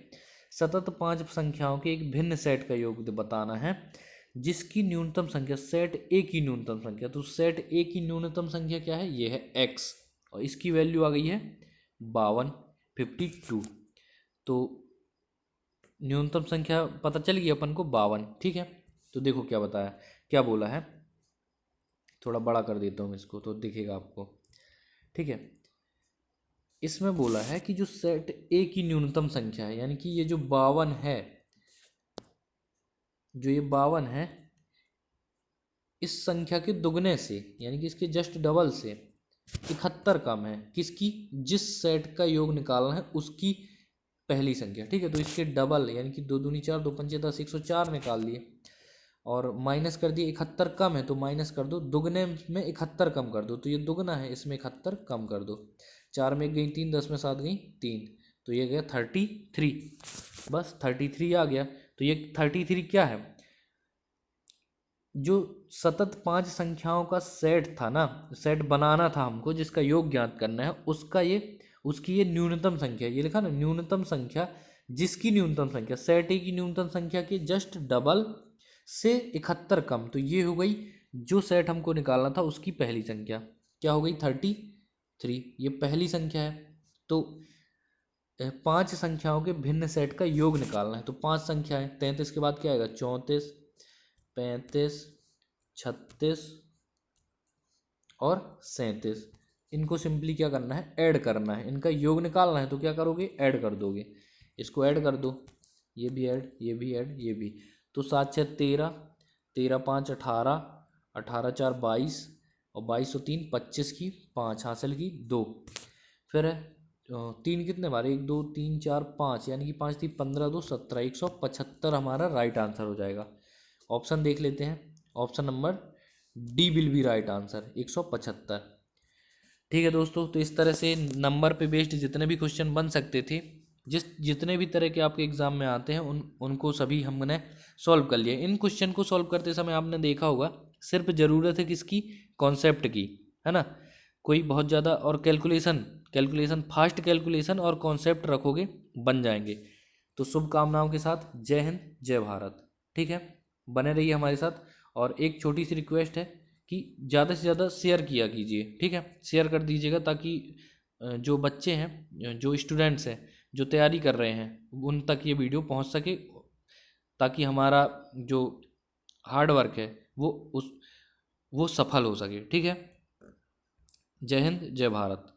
सतत 5 संख्याओं के एक भिन्न सेट का योग बताना है, जिसकी न्यूनतम संख्या, सेट ए की न्यूनतम संख्या, तो सेट ए की न्यूनतम संख्या क्या है, ये है x, और इसकी वैल्यू आ गई है 52। तो न्यूनतम संख्या पता चल गई अपन को 52। ठीक है, तो देखो क्या बताया, क्या बोला है, थोड़ा बड़ा कर देता हूँ इसको तो दिखेगा आपको। ठीक है, इसमें बोला है कि जो सेट ए की न्यूनतम संख्या है, यानी कि ये जो 52 है, जो ये 52 है, इस संख्या के दुगने से, यानी कि इसके जस्ट डबल से 71 कम है किसकी, जिस सेट का योग निकालना है उसकी पहली संख्या। ठीक है, तो इसके डबल, यानी कि 2 दूनी 4 2 पंचे 10, 104 निकाल लिए, और माइनस कर दिए, 71 कम है तो माइनस कर दो, दुगने में 71 कम कर दो, तो ये दुगना है, इसमें 71 कम कर दो, 4 में 1 गई 3, 10 में 7 गई 3, तो ये गया 33। बस 33 आ गया। तो ये 33 क्या है, जो सतत 5 संख्याओं का सेट था ना, सेट बनाना था हमको, जिसका योग ज्ञात करना है, उसकी ये न्यूनतम संख्या, ये लिखा ना न्यूनतम संख्या, जिसकी न्यूनतम संख्या सेट ए की न्यूनतम संख्या के जस्ट डबल से 71 कम, तो ये हो गई जो सेट हमको निकालना था उसकी पहली संख्या, क्या हो गई 33, ये पहली संख्या है। तो 5 संख्याओं के भिन्न सेट का योग निकालना है, तो 5 संख्या है, 33 के बाद क्या आएगा, 34 35 36 और 37, इनको सिंपली क्या करना है, ऐड करना है, इनका योग निकालना है, तो क्या करोगे, ऐड कर दोगे, इसको ऐड कर दो, ये भी ऐड, ये भी ऐड, ये भी, तो 7 6 13, 13 5 18, 18 4 22 और 22 और 3 25 की 5 हासिल की 2, फिर है 3 कितने बार, 1 2 3 4 5, यानी कि 5 3 15 2 17, 175 हमारा राइट आंसर हो जाएगा। ऑप्शन देख लेते हैं, option number D will be right answer 175। ठीक है दोस्तों, तो इस तरह से नंबर पे बेस्ड जितने भी क्वेश्चन बन सकते थे, जितने भी तरह के आपके एग्जाम में आते हैं, उनको सभी हमने सॉल्व कर लिया। इन क्वेश्चन को सॉल्व करते समय आपने देखा होगा, सिर्फ ज़रूरत है किसकी, कॉन्सेप्ट की, है ना, कोई बहुत ज़्यादा, और कैलकुलेशन फास्ट कैलकुलेशन और कॉन्सेप्ट रखोगे बन जाएंगे। तो शुभकामनाओं के साथ जय हिंद जय भारत। ठीक है, बने रहिए हमारे साथ, और एक छोटी सी रिक्वेस्ट है कि ज़्यादा से ज़्यादा शेयर किया कीजिए। ठीक है, शेयर कर दीजिएगा, ताकि जो बच्चे हैं, जो स्टूडेंट्स हैं, जो तैयारी कर रहे हैं, उन तक ये वीडियो पहुंच सके, ताकि हमारा जो हार्ड वर्क है वो सफल हो सके। ठीक है, जय हिंद जय भारत।